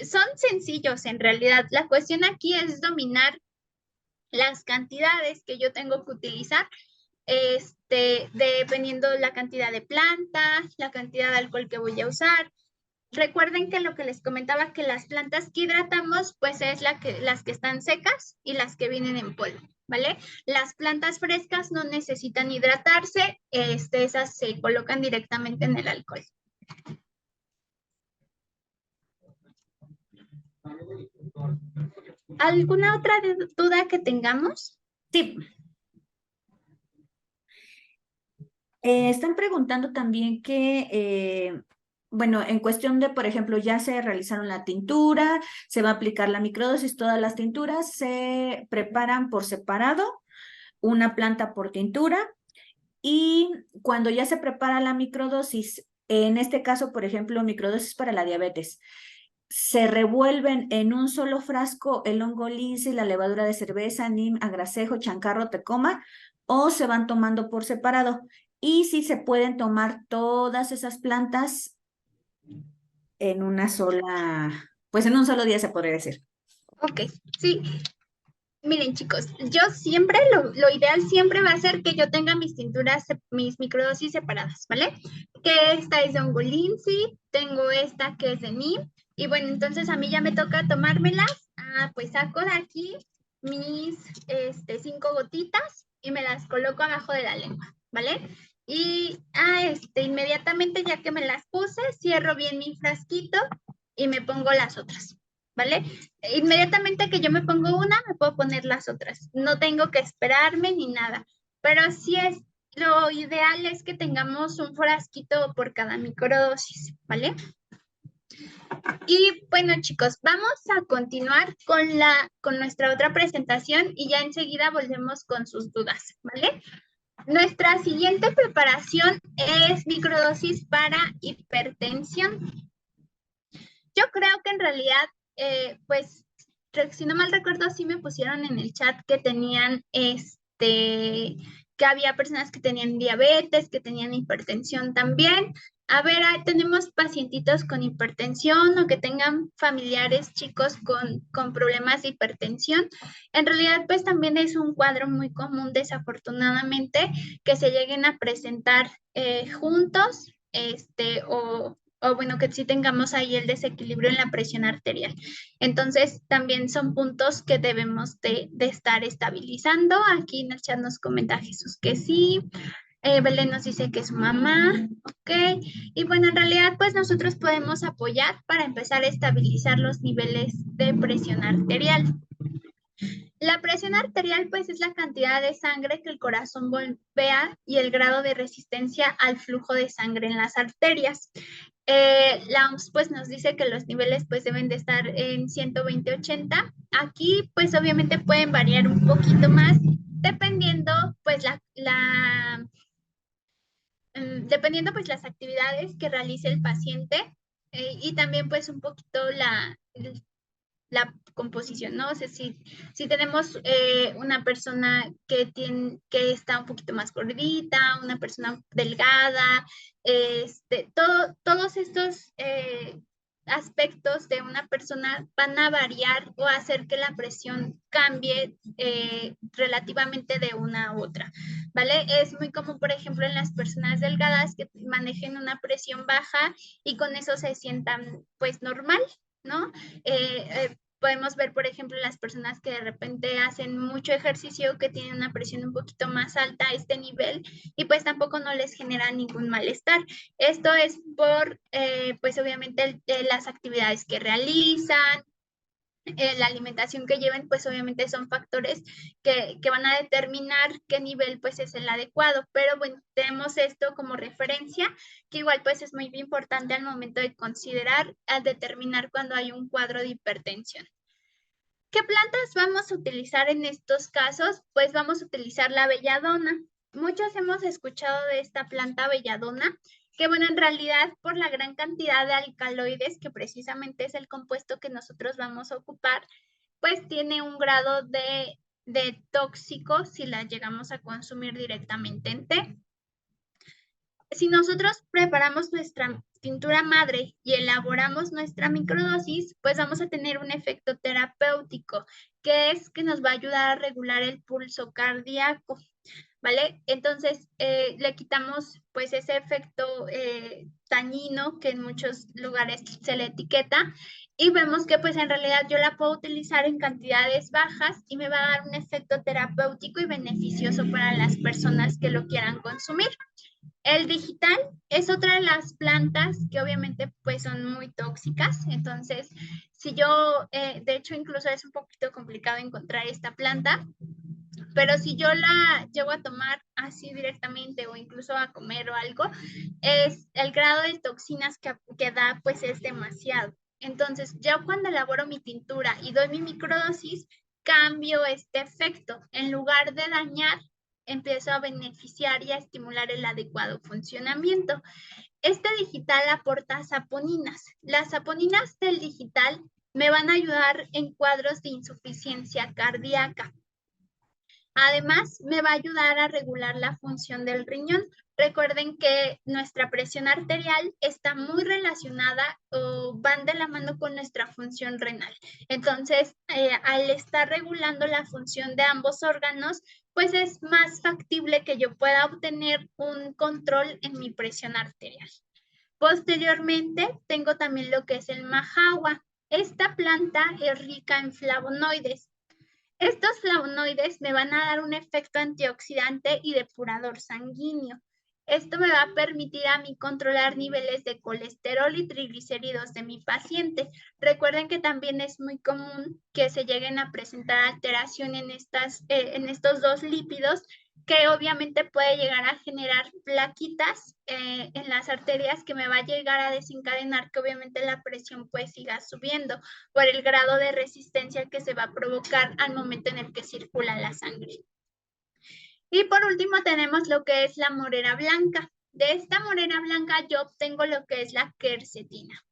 son sencillos en realidad. La cuestión aquí es dominar las cantidades que yo tengo que utilizar, dependiendo la cantidad de planta, la cantidad de alcohol que voy a usar. Recuerden que lo que les comentaba, que las plantas que hidratamos, pues es las que están secas y las que vienen en polvo, ¿vale? Las plantas frescas no necesitan hidratarse, esas se colocan directamente en el alcohol. ¿Alguna otra duda que tengamos? Sí. Están preguntando también que, bueno, en cuestión de, por ejemplo, ya se realizaron la tintura, se va a aplicar la microdosis, todas las tinturas se preparan por separado, una planta por tintura, y cuando ya se prepara la microdosis, en este caso, por ejemplo, microdosis para la diabetes, se revuelven en un solo frasco el hongo lince, la levadura de cerveza, nim, agracejo, chancarro, tecoma, o se van tomando por separado. Y si se pueden tomar todas esas plantas en una sola, pues en un solo día se podría decir. Ok, sí. Miren, chicos, yo siempre, lo ideal siempre va a ser que yo tenga mis tinturas, mis microdosis separadas, ¿vale? Que esta es de ongolinsi, tengo esta que es de NIM, y bueno, entonces a mí ya me toca tomármelas. Pues saco de aquí mis 5 gotitas y me las coloco abajo de la lengua, ¿vale? Y inmediatamente ya que me las puse, cierro bien mi frasquito y me pongo las otras, ¿vale? Inmediatamente que yo me pongo una, me puedo poner las otras. No tengo que esperarme ni nada. Pero sí lo ideal es que tengamos un frasquito por cada microdosis, ¿vale? Y bueno, chicos, vamos a continuar con nuestra otra presentación y ya enseguida volvemos con sus dudas, ¿vale? Nuestra siguiente preparación es microdosis para hipertensión. Yo creo que en realidad, pues, si no mal recuerdo, sí me pusieron en el chat que tenían, que había personas que tenían diabetes, que tenían hipertensión también. A ver, tenemos pacientitos con hipertensión o que tengan familiares chicos con problemas de hipertensión. En realidad, pues también es un cuadro muy común, desafortunadamente, que se lleguen a presentar juntos, o bueno, que sí tengamos ahí el desequilibrio en la presión arterial. Entonces, también son puntos que debemos de estar estabilizando. Aquí en el chat nos comenta Jesús que sí. Belén nos dice que es su mamá, ok. Y bueno, en realidad, pues nosotros podemos apoyar para empezar a estabilizar los niveles de presión arterial. La presión arterial, pues, es la cantidad de sangre que el corazón bombea y el grado de resistencia al flujo de sangre en las arterias. La OMS, pues, nos dice que los niveles, pues, deben de estar en 120/80. Aquí, pues, obviamente pueden variar un poquito más, dependiendo, pues, dependiendo, pues, las actividades que realice el paciente, y también, pues, un poquito la composición, ¿no? O sea, si tenemos una persona que está un poquito más gordita, una persona delgada, todos estos aspectos de una persona van a variar o hacer que la presión cambie relativamente de una a otra, ¿vale? Es muy común, por ejemplo, en las personas delgadas que manejen una presión baja y con eso se sientan, pues, normal, ¿no? Podemos ver, por ejemplo, las personas que de repente hacen mucho ejercicio, que tienen una presión un poquito más alta a este nivel y pues tampoco no les genera ningún malestar. Esto es por, pues obviamente, las actividades que realizan, la alimentación que lleven, pues obviamente son factores que van a determinar qué nivel pues es el adecuado, pero bueno, tenemos esto como referencia, que igual pues es muy importante al momento de considerar, al determinar cuando hay un cuadro de hipertensión. ¿Qué plantas vamos a utilizar en estos casos? Pues vamos a utilizar la belladona. Muchos hemos escuchado de esta planta belladona, que bueno, en realidad por la gran cantidad de alcaloides, que precisamente es el compuesto que nosotros vamos a ocupar, pues tiene un grado de tóxico si la llegamos a consumir directamente en té. Si nosotros preparamos nuestra tintura madre y elaboramos nuestra microdosis, pues vamos a tener un efecto terapéutico, que es que nos va a ayudar a regular el pulso cardíaco, ¿vale? Entonces, le quitamos pues ese efecto dañino que en muchos lugares se le etiqueta y vemos que pues en realidad yo la puedo utilizar en cantidades bajas y me va a dar un efecto terapéutico y beneficioso para las personas que lo quieran consumir. El digital es otra de las plantas que obviamente pues son muy tóxicas, entonces si yo, de hecho incluso es un poquito complicado encontrar esta planta, pero si yo la llego a tomar así directamente o incluso a comer o algo, es el grado de toxinas que da pues es demasiado. Entonces ya cuando elaboro mi tintura y doy mi microdosis, cambio este efecto. En lugar de dañar, empiezo a beneficiar y a estimular el adecuado funcionamiento. Este digital aporta saponinas. Las saponinas del digital me van a ayudar en cuadros de insuficiencia cardíaca. Además, me va a ayudar a regular la función del riñón. Recuerden que nuestra presión arterial está muy relacionada o van de la mano con nuestra función renal. Entonces, al estar regulando la función de ambos órganos, pues es más factible que yo pueda obtener un control en mi presión arterial. Posteriormente, tengo también lo que es el majagua. Esta planta es rica en flavonoides. Estos flavonoides me van a dar un efecto antioxidante y depurador sanguíneo. Esto me va a permitir a mí controlar niveles de colesterol y triglicéridos de mi paciente. Recuerden que también es muy común que se lleguen a presentar alteración en estos dos lípidos, que obviamente puede llegar a generar plaquitas en las arterias, que me va a llegar a desencadenar que obviamente la presión pues siga subiendo por el grado de resistencia que se va a provocar al momento en el que circula la sangre. Y por último tenemos lo que es la morera blanca. De esta morera blanca yo obtengo lo que es la quercetina.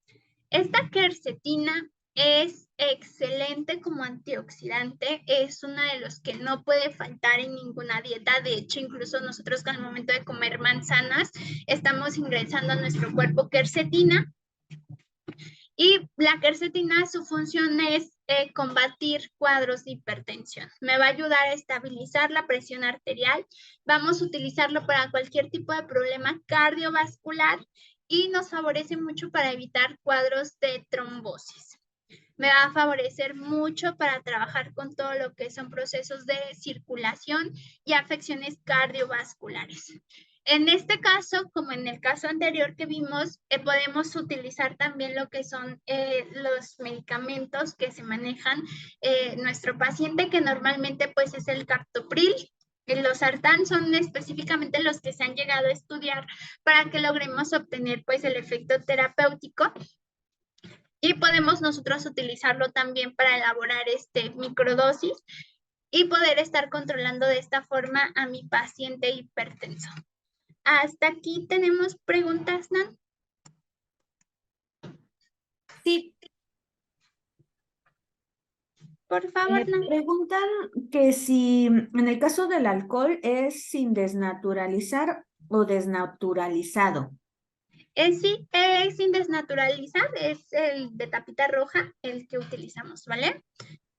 Esta quercetina es excelente como antioxidante, es uno de los que no puede faltar en ninguna dieta. De hecho, incluso nosotros al momento de comer manzanas estamos ingresando a nuestro cuerpo quercetina. Y la quercetina, su función es combatir cuadros de hipertensión. Me va a ayudar a estabilizar la presión arterial. Vamos a utilizarlo para cualquier tipo de problema cardiovascular y nos favorece mucho para evitar cuadros de trombosis. Me va a favorecer mucho para trabajar con todo lo que son procesos de circulación y afecciones cardiovasculares. En este caso, como en el caso anterior que vimos, podemos utilizar también lo que son los medicamentos que se manejan nuestro paciente, que normalmente pues es el captopril. Y los sartán son específicamente los que se han llegado a estudiar para que logremos obtener pues el efecto terapéutico, y podemos nosotros utilizarlo también para elaborar microdosis y poder estar controlando de esta forma a mi paciente hipertenso. Hasta aquí tenemos preguntas, Nan. Sí, Por favor, Nan. preguntan que si en el caso del alcohol es sin desnaturalizar o desnaturalizado. Sí, es sin desnaturalizar, es el de tapita roja, el que utilizamos, ¿vale?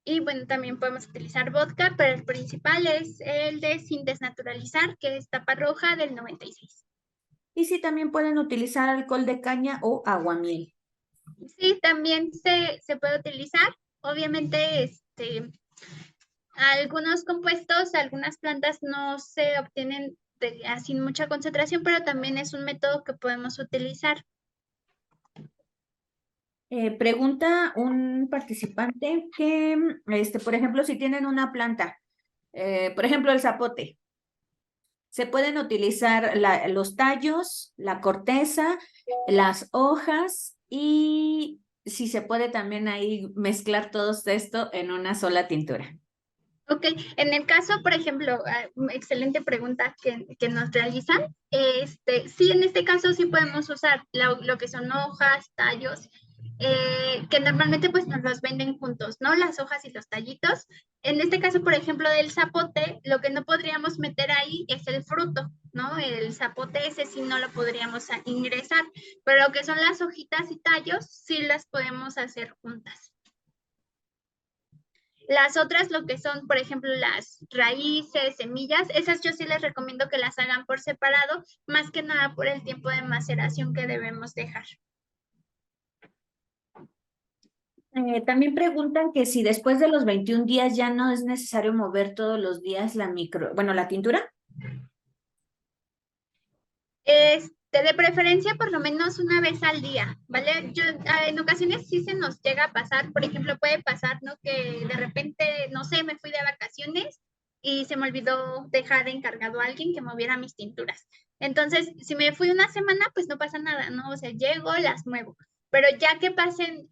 Y bueno, también podemos utilizar vodka, pero el principal es el de sin desnaturalizar, que es tapa roja del 96. Y si también pueden utilizar alcohol de caña o aguamiel. Sí, también se puede utilizar. Obviamente, algunos compuestos, algunas plantas no se obtienen sin mucha concentración, pero también es un método que podemos utilizar. Pregunta un participante que, por ejemplo, si tienen una planta, por ejemplo, el zapote, se pueden utilizar los tallos, la corteza, las hojas y si se puede también ahí mezclar todo esto en una sola tintura. Ok, en el caso, por ejemplo, excelente pregunta que nos realizan. Sí, en este caso sí podemos usar lo que son hojas, tallos, que normalmente pues nos los venden juntos, ¿no? Las hojas y los tallitos. En este caso, por ejemplo, del zapote, lo que no podríamos meter ahí es el fruto, ¿no? El zapote ese sí no lo podríamos ingresar, pero lo que son las hojitas y tallos sí las podemos hacer juntas. Las otras, lo que son, por ejemplo, las raíces, semillas, esas yo sí les recomiendo que las hagan por separado, más que nada por el tiempo de maceración que debemos dejar. También preguntan que si después de los 21 días ya no es necesario mover todos los días la tintura. De preferencia por lo menos una vez al día, ¿vale? En ocasiones sí se nos llega a pasar, por ejemplo, puede pasar, ¿no? Que de repente, no sé, me fui de vacaciones y se me olvidó dejar encargado a alguien que moviera mis tinturas. Entonces, si me fui una semana, pues no pasa nada, ¿no? O sea, llego, las muevo. Pero ya que pasen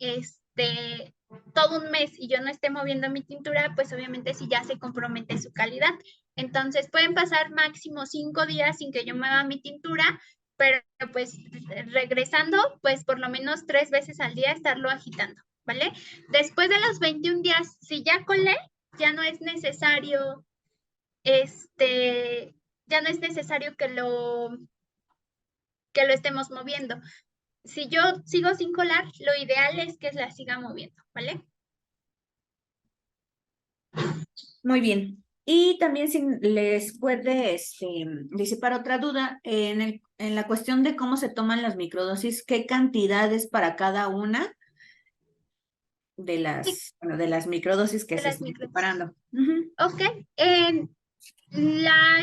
todo un mes y yo no esté moviendo mi tintura, pues obviamente sí ya se compromete su calidad. Entonces pueden pasar máximo 5 días sin que yo mueva mi tintura, pero pues regresando, pues por lo menos 3 veces al día estarlo agitando, ¿vale? Después de los 21 días, si ya colé, ya no es necesario, ya no es necesario que lo estemos moviendo. Si yo sigo sin colar, lo ideal es que la siga moviendo, ¿vale? Muy bien. Y también si les puede disipar otra duda, en la cuestión de cómo se toman las microdosis, ¿qué cantidades para cada una de Sí, de las microdosis que de se las están micros. preparando? Ok, la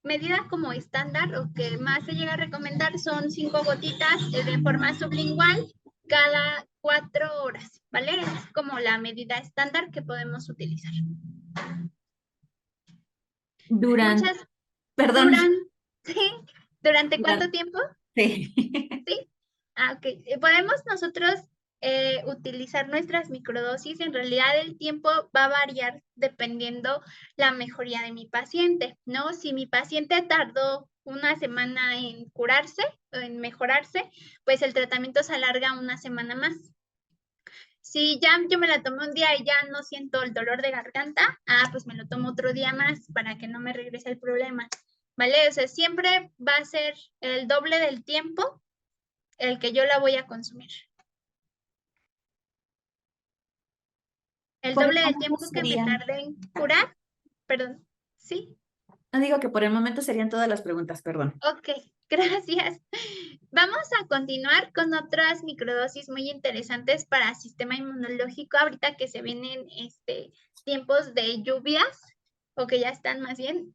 medida como estándar o que más se llega a recomendar son 5 gotitas de forma sublingual cada 4 horas, ¿vale? Es como la medida estándar que podemos utilizar. Durante, Muchas perdón, duran, ¿sí? ¿Durante cuánto durante, tiempo? sí. ¿Sí? Ok. Podemos nosotros utilizar nuestras microdosis. En realidad el tiempo va a variar dependiendo la mejoría de mi paciente, ¿no? Si mi paciente tardó una semana en curarse, en mejorarse, pues el tratamiento se alarga una semana más. Si ya yo me la tomé un día y ya no siento el dolor de garganta, pues me lo tomo otro día más para que no me regrese el problema, ¿vale? O sea, siempre va a ser el doble del tiempo el que yo la voy a consumir. El Por el doble del momento tiempo que me serían, tardé en curar, perdón, ¿sí? no digo que por el momento serían todas las preguntas, perdón. Ok, gracias. Vamos a continuar con otras microdosis muy interesantes para el sistema inmunológico ahorita que se vienen tiempos de lluvias. o que ya están más bien,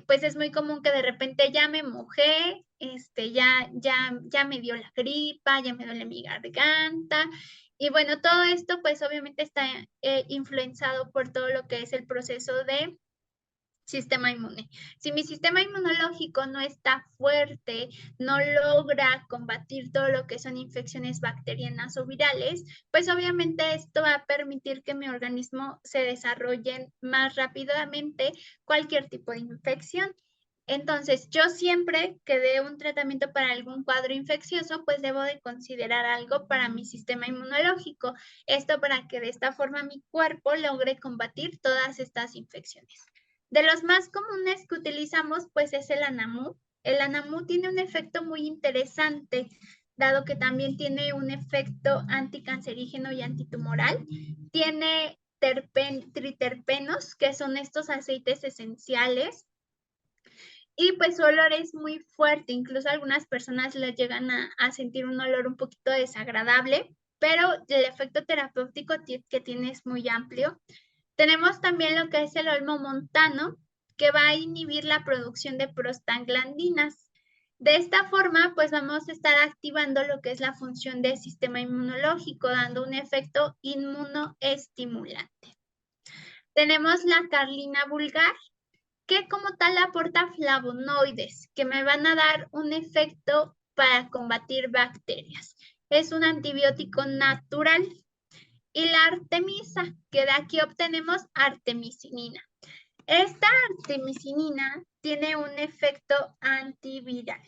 pues es muy común que de repente ya me mojé, ya me dio la gripa, ya me duele mi garganta. Y bueno, todo esto pues obviamente está influenciado por todo lo que es el proceso de sistema inmune. Si mi sistema inmunológico no está fuerte, no logra combatir todo lo que son infecciones bacterianas o virales, pues obviamente esto va a permitir que mi organismo se desarrolle más rápidamente cualquier tipo de infección. Entonces, yo siempre que dé un tratamiento para algún cuadro infeccioso, pues debo de considerar algo para mi sistema inmunológico. Esto para que de esta forma mi cuerpo logre combatir todas estas infecciones. De los más comunes que utilizamos, pues es el Anamú. El Anamú tiene un efecto muy interesante, dado que también tiene un efecto anticancerígeno y antitumoral. Tiene triterpenos, que son estos aceites esenciales, y pues su olor es muy fuerte, incluso algunas personas le llegan a sentir un olor un poquito desagradable, pero el efecto terapéutico que tiene es muy amplio. Tenemos también lo que es el olmo montano, que va a inhibir la producción de prostaglandinas. De esta forma, pues vamos a estar activando lo que es la función del sistema inmunológico, dando un efecto inmunoestimulante. Tenemos la carlina vulgar, que como tal aporta flavonoides, que me van a dar un efecto para combatir bacterias. Es un antibiótico natural. Y la artemisa, que de aquí obtenemos artemisinina. Esta artemisinina tiene un efecto antiviral.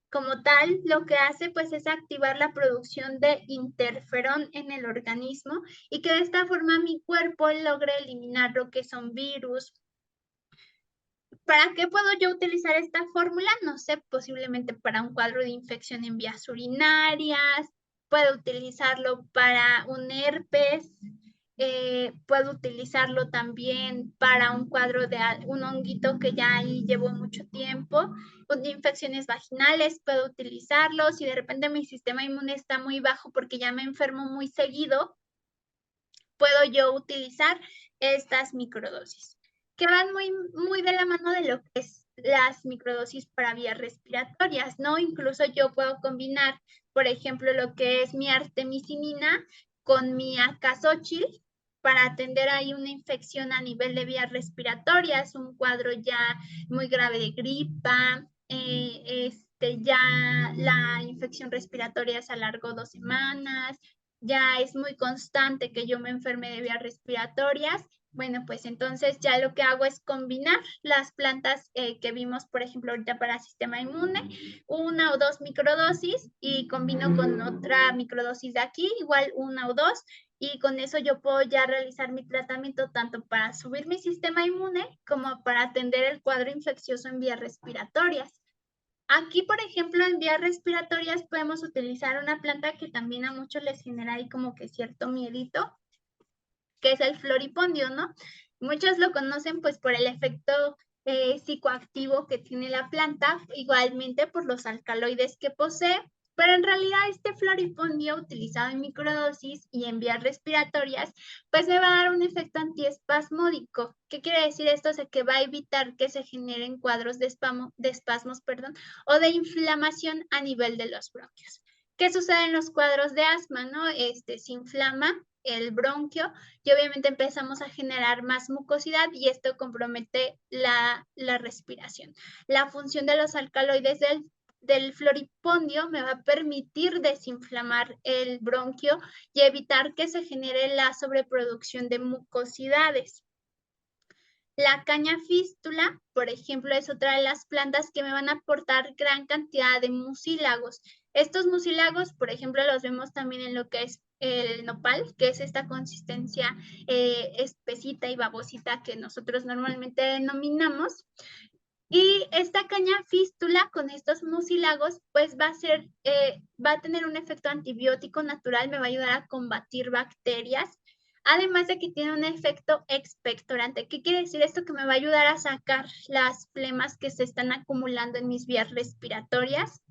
Como tal, lo que hace pues es activar la producción de interferón en el organismo y que de esta forma mi cuerpo logre eliminar lo que son virus. ¿Para qué puedo yo utilizar esta fórmula? No sé, posiblemente para un cuadro de infección en vías urinarias, puedo utilizarlo para un herpes, puedo utilizarlo también para un cuadro de un honguito que ya ahí llevo mucho tiempo, de infecciones vaginales, puedo utilizarlo. Si de repente mi sistema inmune está muy bajo porque ya me enfermo muy seguido, puedo yo utilizar estas microdosis, que van muy de la mano de lo que es las microdosis para vías respiratorias, ¿no? Incluso yo puedo combinar, por ejemplo, lo que es mi artemisinina con mi acazóchil para atender ahí una infección a nivel de vías respiratorias, un cuadro ya muy grave de gripa, ya la infección respiratoria se alargó 2 semanas, ya es muy constante que yo me enferme de vías respiratorias. Bueno, pues entonces ya lo que hago es combinar las plantas que vimos, por ejemplo, ahorita para sistema inmune, 1 o 2 microdosis y combino con otra microdosis de aquí, igual 1 o 2, y con eso yo puedo ya realizar mi tratamiento tanto para subir mi sistema inmune como para atender el cuadro infeccioso en vías respiratorias. Aquí, por ejemplo, en vías respiratorias podemos utilizar una planta que también a muchos les genera ahí como que cierto miedito, que es el floripondio, ¿no? Muchos lo conocen pues por el efecto psicoactivo que tiene la planta, igualmente por los alcaloides que posee, pero en realidad este floripondio utilizado en microdosis y en vías respiratorias, pues me va a dar un efecto antiespasmódico. ¿Qué quiere decir esto? O sea, que va a evitar que se generen cuadros de espasmos, o de inflamación a nivel de los bronquios. ¿Qué sucede en los cuadros de asma, no? Se inflama el bronquio y obviamente empezamos a generar más mucosidad y esto compromete la respiración. La función de los alcaloides del floripondio me va a permitir desinflamar el bronquio y evitar que se genere la sobreproducción de mucosidades. La caña fístula, por ejemplo, es otra de las plantas que me van a aportar gran cantidad de mucílagos. Estos mucílagos, por ejemplo, los vemos también en lo que es el nopal, que es esta consistencia espesita y babosita que nosotros normalmente denominamos. Y esta caña fístula con estos mucílagos, pues va a tener un efecto antibiótico natural, me va a ayudar a combatir bacterias, además de que tiene un efecto expectorante. ¿Qué quiere decir esto? Que me va a ayudar a sacar las flemas que se están acumulando en mis vías respiratorias.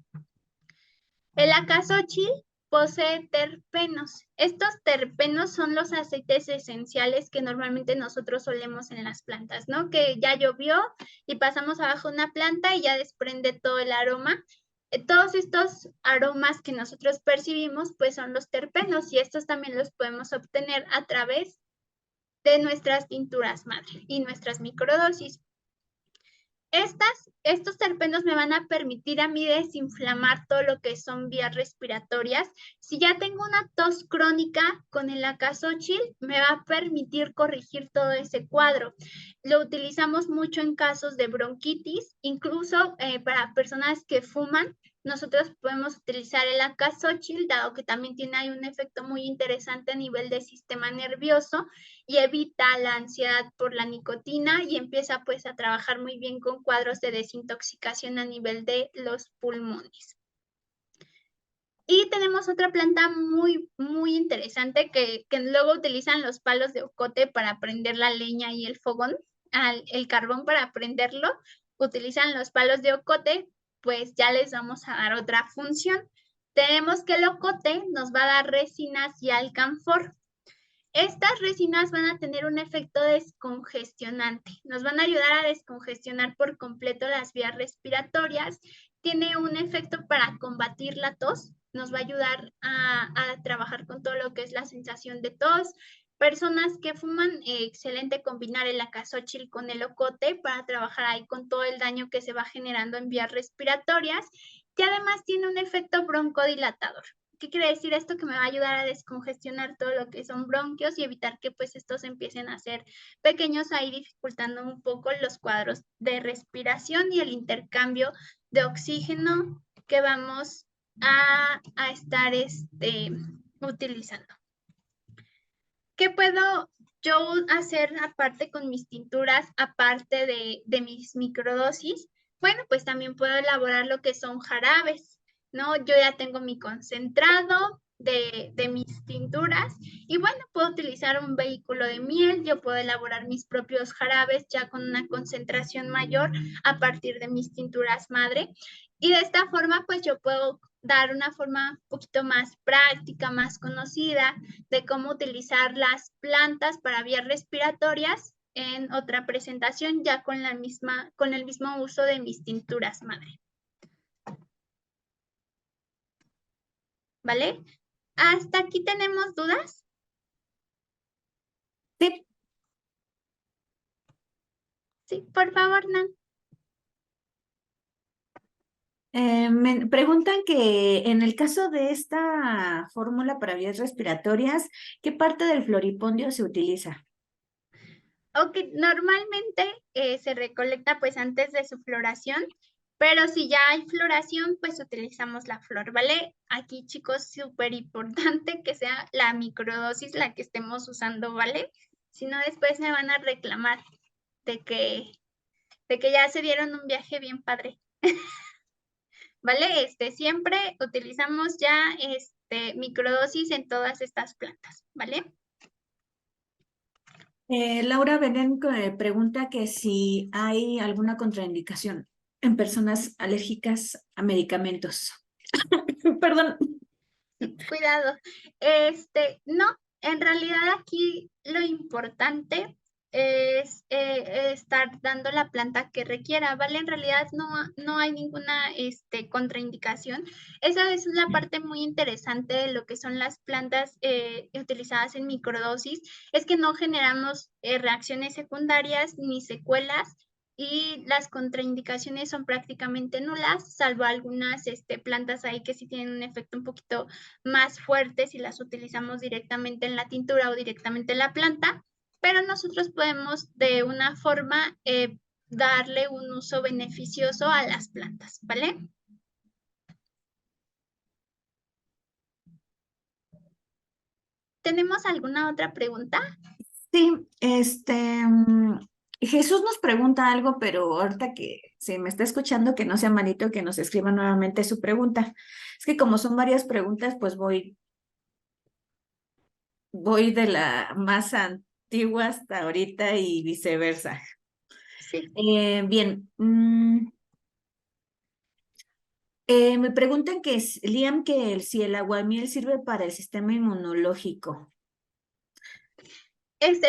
El acazóchil posee terpenos. Estos terpenos son los aceites esenciales que normalmente nosotros solemos en las plantas, ¿no? Que ya llovió y pasamos abajo una planta y ya desprende todo el aroma. Todos estos aromas que nosotros percibimos, pues son los terpenos y estos también los podemos obtener a través de nuestras tinturas madre y nuestras microdosis. Estos terpenos me van a permitir a mí desinflamar todo lo que son vías respiratorias. Si ya tengo una tos crónica con el acazóchil, me va a permitir corregir todo ese cuadro. Lo utilizamos mucho en casos de bronquitis, incluso para personas que fuman. Nosotros podemos utilizar el acazóchil, dado que también tiene ahí un efecto muy interesante a nivel del sistema nervioso y evita la ansiedad por la nicotina y empieza pues a trabajar muy bien con cuadros de desintoxicación a nivel de los pulmones. Y tenemos otra planta muy interesante que luego utilizan los palos de ocote para prender la leña y el fogón, el carbón para prenderlo, utilizan los palos de ocote, pues ya les vamos a dar otra función. Tenemos que el ocote nos va a dar resinas y alcanfor. Estas resinas van a tener un efecto descongestionante. Nos van a ayudar a descongestionar por completo las vías respiratorias. Tiene un efecto para combatir la tos. Nos va a ayudar a trabajar con todo lo que es la sensación de tos. Personas que fuman, excelente combinar el acazóchil con el ocote para trabajar ahí con todo el daño que se va generando en vías respiratorias. Y además tiene un efecto broncodilatador. ¿Qué quiere decir esto? Que me va a ayudar a descongestionar todo lo que son bronquios y evitar que pues estos empiecen a ser pequeños, ahí dificultando un poco los cuadros de respiración y el intercambio de oxígeno que vamos a estar utilizando. ¿Qué puedo yo hacer aparte con mis tinturas, aparte de mis microdosis? Bueno, pues también puedo elaborar lo que son jarabes, ¿no? Yo ya tengo mi concentrado de mis tinturas y bueno, puedo utilizar un vehículo de miel, yo puedo elaborar mis propios jarabes ya con una concentración mayor a partir de mis tinturas madre y de esta forma pues yo puedo dar una forma un poquito más práctica, más conocida de cómo utilizar las plantas para vías respiratorias en otra presentación ya con el mismo uso de mis tinturas madre. ¿Vale? ¿Hasta aquí tenemos dudas? Sí. Sí, por favor, Nan. Me preguntan que en el caso de esta fórmula para vías respiratorias, ¿qué parte del floripondio se utiliza? Ok, normalmente se recolecta pues antes de su floración, pero si ya hay floración, pues utilizamos la flor, ¿vale? Aquí, chicos, súper importante que sea la microdosis la que estemos usando, ¿vale? Si no, después me van a reclamar de que, de que ya se dieron un viaje bien padre. ¿Vale? Siempre utilizamos ya microdosis en todas estas plantas, ¿vale? Laura Belén pregunta que si hay alguna contraindicación en personas alérgicas a medicamentos. Perdón. Cuidado. No, en realidad aquí lo importante es estar dando la planta que requiera, ¿vale? En realidad no hay ninguna contraindicación. Esa es la parte muy interesante de lo que son las plantas utilizadas en microdosis, es que no generamos reacciones secundarias ni secuelas y las contraindicaciones son prácticamente nulas, salvo algunas plantas ahí que sí tienen un efecto un poquito más fuertes si las utilizamos directamente en la tintura o directamente en la planta, pero nosotros podemos de una forma darle un uso beneficioso a las plantas, ¿vale? ¿Tenemos alguna otra pregunta? Sí, Jesús nos pregunta algo, pero ahorita que se me está escuchando, que no sea malito que nos escriba nuevamente su pregunta. Es que como son varias preguntas, pues voy de la más antigua hasta ahorita y viceversa. Sí. Bien, Me preguntan Liam, si el aguamiel sirve para el sistema inmunológico.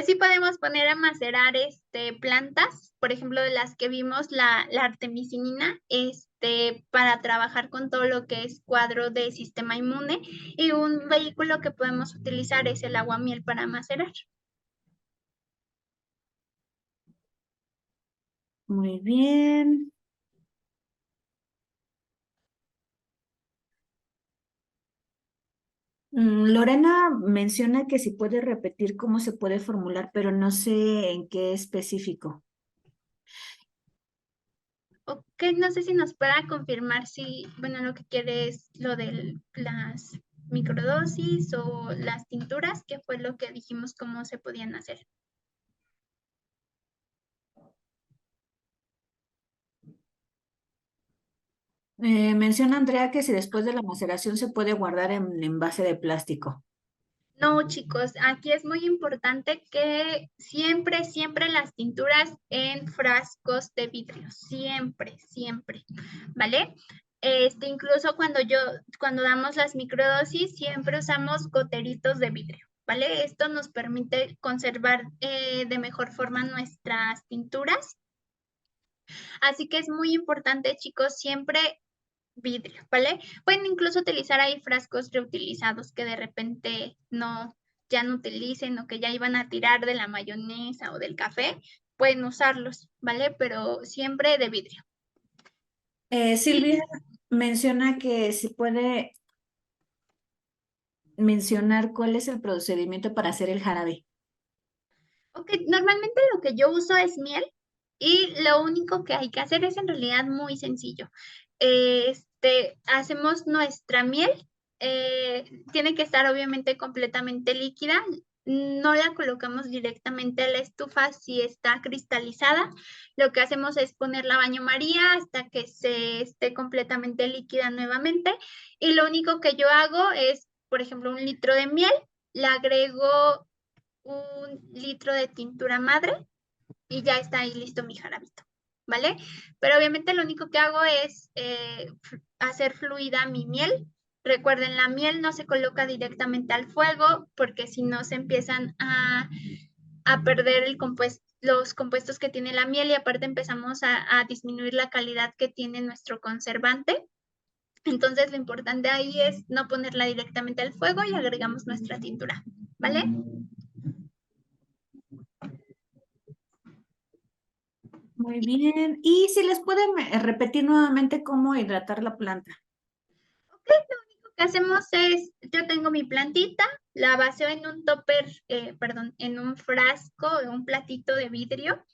Sí podemos poner a macerar plantas, por ejemplo, de las que vimos la artemisinina, para trabajar con todo lo que es cuadro de sistema inmune, y un vehículo que podemos utilizar es el aguamiel para macerar. Muy bien. Lorena menciona que si puede repetir cómo se puede formular, pero no sé en qué específico. Ok, no sé si nos pueda confirmar si, bueno, lo que quiere es lo de las microdosis o las tinturas, que fue lo que dijimos cómo se podían hacer. Menciona Andrea que si después de la maceración se puede guardar en envase de plástico. No, chicos, aquí es muy importante que siempre, siempre las tinturas en frascos de vidrio, siempre, siempre, ¿vale? Incluso cuando damos las microdosis, siempre usamos goteritos de vidrio, ¿vale? Esto nos permite conservar de mejor forma nuestras tinturas. Así que es muy importante, chicos, siempre vidrio, ¿vale? Pueden incluso utilizar ahí frascos reutilizados que de repente ya no utilicen o que ya iban a tirar de la mayonesa o del café, pueden usarlos, ¿vale? Pero siempre de vidrio. Silvia menciona que si puede mencionar cuál es el procedimiento para hacer el jarabe. Ok, normalmente lo que yo uso es miel y lo único que hay que hacer es en realidad muy sencillo. Hacemos nuestra miel, tiene que estar obviamente completamente líquida, no la colocamos directamente a la estufa si está cristalizada. Lo que hacemos es ponerla a baño María hasta que se esté completamente líquida nuevamente, y lo único que yo hago es, por ejemplo, 1 litro de miel, le agrego 1 litro de tintura madre y ya está ahí listo mi jarabito, ¿vale? Pero obviamente lo único que hago es hacer fluida mi miel. Recuerden, la miel no se coloca directamente al fuego porque si no se empiezan a perder los compuestos que tiene la miel, y aparte empezamos a disminuir la calidad que tiene nuestro conservante. Entonces lo importante ahí es no ponerla directamente al fuego y agregamos nuestra tintura, ¿vale? Muy bien. Y si les pueden repetir nuevamente cómo hidratar la planta. Ok, lo único que hacemos es, yo tengo mi plantita, la vacío en un topper, perdón, en un frasco, un platito de vidrio,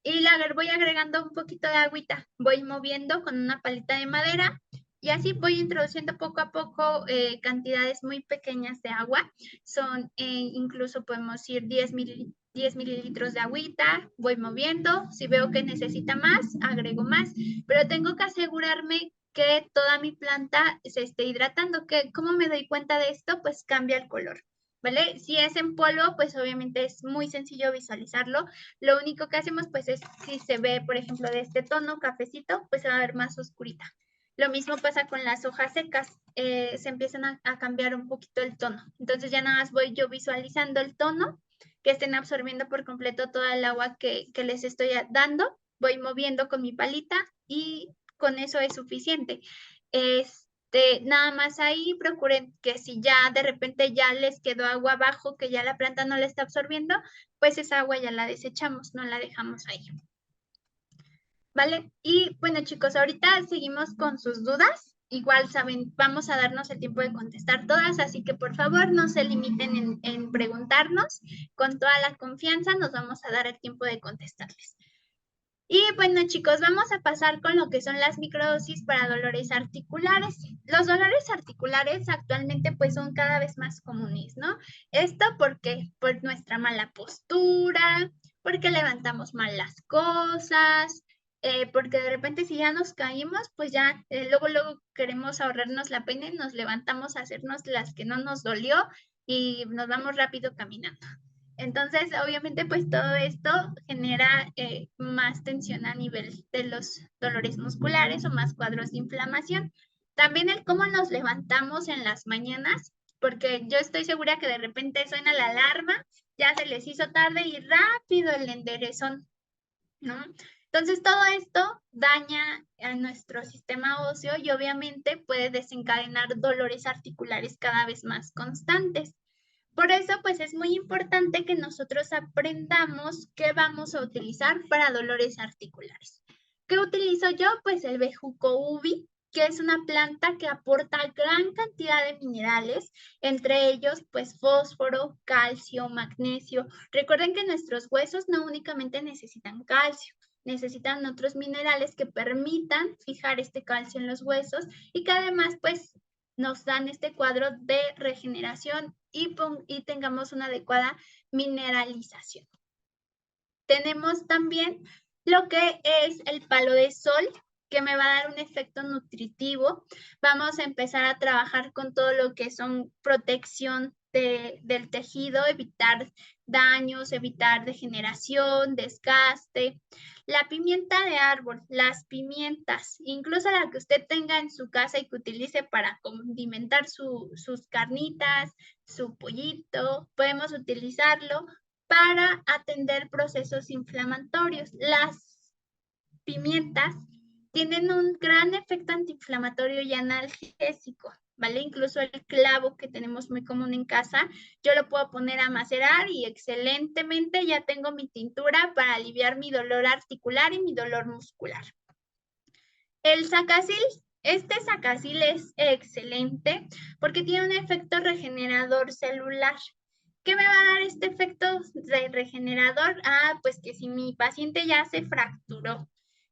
y voy agregando un poquito de agüita, voy moviendo con una palita de madera y así voy introduciendo poco a poco cantidades muy pequeñas de agua. Incluso podemos ir 10 mililitros de agüita, voy moviendo, si veo que necesita más, agrego más, pero tengo que asegurarme que toda mi planta se esté hidratando. ¿Cómo me doy cuenta de esto? Pues cambia el color, ¿vale? Si es en polvo, pues obviamente es muy sencillo visualizarlo. Lo único que hacemos pues es, si se ve, por ejemplo, de este tono cafecito, pues se va a ver más oscurita. Lo mismo pasa con las hojas secas, se empiezan a cambiar un poquito el tono. Entonces ya nada más voy yo visualizando el tono, que estén absorbiendo por completo toda el agua que les estoy dando. Voy moviendo con mi palita y con eso es suficiente. Nada más ahí procuren que si ya de repente ya les quedó agua abajo, que ya la planta no la está absorbiendo, pues esa agua ya la desechamos, no la dejamos ahí. ¿Vale? Y bueno, chicos, ahorita seguimos con sus dudas. Igual saben, vamos a darnos el tiempo de contestar todas, así que por favor no se limiten en preguntarnos. Con toda la confianza nos vamos a dar el tiempo de contestarles. Y bueno, chicos, vamos a pasar con lo que son las microdosis para dolores articulares. Los dolores articulares actualmente pues son cada vez más comunes, ¿no? Esto porque por nuestra mala postura, porque levantamos mal las cosas, porque de repente si ya nos caímos, pues ya luego queremos ahorrarnos la pena y nos levantamos a hacernos las que no nos dolió y nos vamos rápido caminando. Entonces, obviamente, pues todo esto genera más tensión a nivel de los dolores musculares o más cuadros de inflamación. También el cómo nos levantamos en las mañanas, porque yo estoy segura que de repente suena la alarma, ya se les hizo tarde y rápido el enderezón, ¿no? Entonces todo esto daña a nuestro sistema óseo y obviamente puede desencadenar dolores articulares cada vez más constantes. Por eso, pues es muy importante que nosotros aprendamos qué vamos a utilizar para dolores articulares. ¿Qué utilizo yo? Pues el bejuco ubi, que es una planta que aporta gran cantidad de minerales, entre ellos pues fósforo, calcio, magnesio. Recuerden que nuestros huesos no únicamente necesitan calcio, necesitan otros minerales que permitan fijar este calcio en los huesos y que además pues nos dan este cuadro de regeneración y tengamos una adecuada mineralización. Tenemos también lo que es el palo de sol, que me va a dar un efecto nutritivo. Vamos a empezar a trabajar con todo lo que son protección del tejido, evitar daños, evitar degeneración, desgaste. La pimienta de árbol, las pimientas, incluso la que usted tenga en su casa y que utilice para condimentar sus carnitas, su pollito, podemos utilizarlo para atender procesos inflamatorios. Las pimientas tienen un gran efecto antiinflamatorio y analgésico, ¿vale? Incluso el clavo que tenemos muy común en casa, yo lo puedo poner a macerar y excelentemente ya tengo mi tintura para aliviar mi dolor articular y mi dolor muscular. El sacasil, este sacasil es excelente porque tiene un efecto regenerador celular. ¿Qué me va a dar este efecto de regenerador? Ah, pues que si mi paciente ya se fracturó,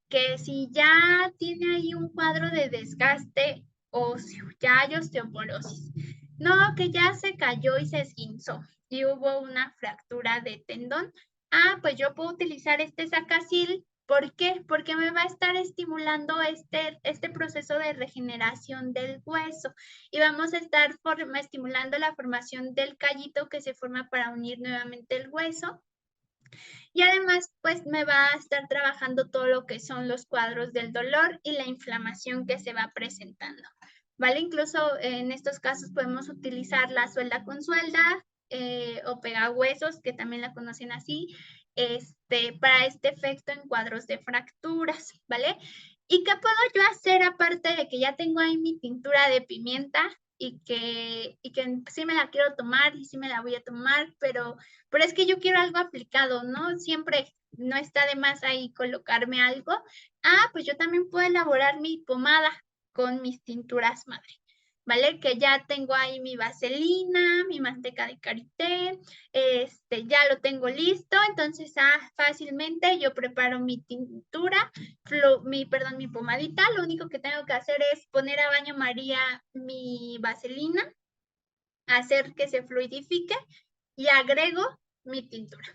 que si ya tiene ahí un cuadro de desgaste óseo, ya hay osteoporosis. No, que ya se cayó y se esguinzó y hubo una fractura de tendón. Ah, pues yo puedo utilizar este sacasil. ¿Por qué? Porque me va a estar estimulando este proceso de regeneración del hueso y vamos a estar estimulando la formación del callito que se forma para unir nuevamente el hueso. Y además, pues me va a estar trabajando todo lo que son los cuadros del dolor y la inflamación que se va presentando. ¿Vale? Incluso en estos casos podemos utilizar la suelda con suelda o pegahuesos, que también la conocen así, para este efecto en cuadros de fracturas, ¿vale? ¿Y qué puedo yo hacer aparte de que ya tengo ahí mi tintura de pimienta y que sí me la quiero tomar y sí me la voy a tomar, pero es que yo quiero algo aplicado, ¿no? Siempre no está de más ahí colocarme algo. Ah, pues yo también puedo elaborar mi pomada con mis tinturas madre, ¿vale? Que ya tengo ahí mi vaselina, mi manteca de karité, ya lo tengo listo, entonces fácilmente yo preparo mi tintura, mi pomadita, lo único que tengo que hacer es poner a baño María mi vaselina, hacer que se fluidifique y agrego mi tintura.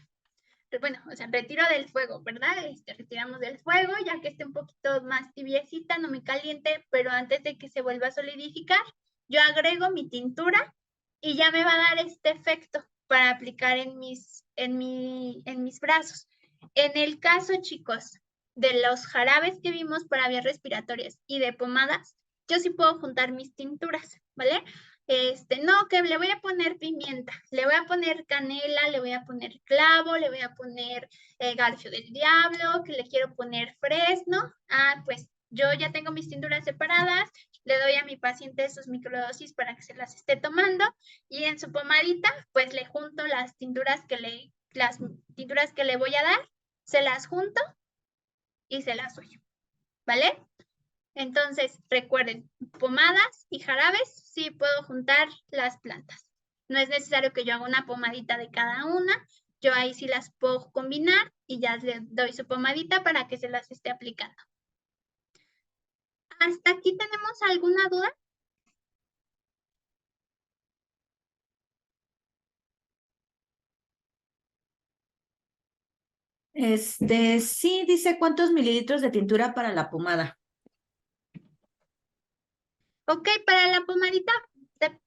Bueno, o sea, retiro del fuego, ¿verdad? Retiramos del fuego, ya que esté un poquito más tibiecita, no me caliente, pero antes de que se vuelva a solidificar, yo agrego mi tintura y ya me va a dar este efecto para aplicar en mis brazos. En el caso, chicos, de los jarabes que vimos para vías respiratorias y de pomadas, yo sí puedo juntar mis tinturas, ¿vale? No, que le voy a poner pimienta, le voy a poner canela, le voy a poner clavo, le voy a poner garfio del diablo, que le quiero poner fresno. Ah, pues yo ya tengo mis tinturas separadas, le doy a mi paciente sus microdosis para que se las esté tomando y en su pomadita, pues le junto las tinturas que le voy a dar, se las junto y se las doy, ¿vale? Entonces, recuerden, pomadas y jarabes, sí puedo juntar las plantas. No es necesario que yo haga una pomadita de cada una. Yo ahí sí las puedo combinar y ya le doy su pomadita para que se las esté aplicando. ¿Hasta aquí tenemos alguna duda? Sí, dice cuántos mililitros de tintura para la pomada. Ok, para la pomadita,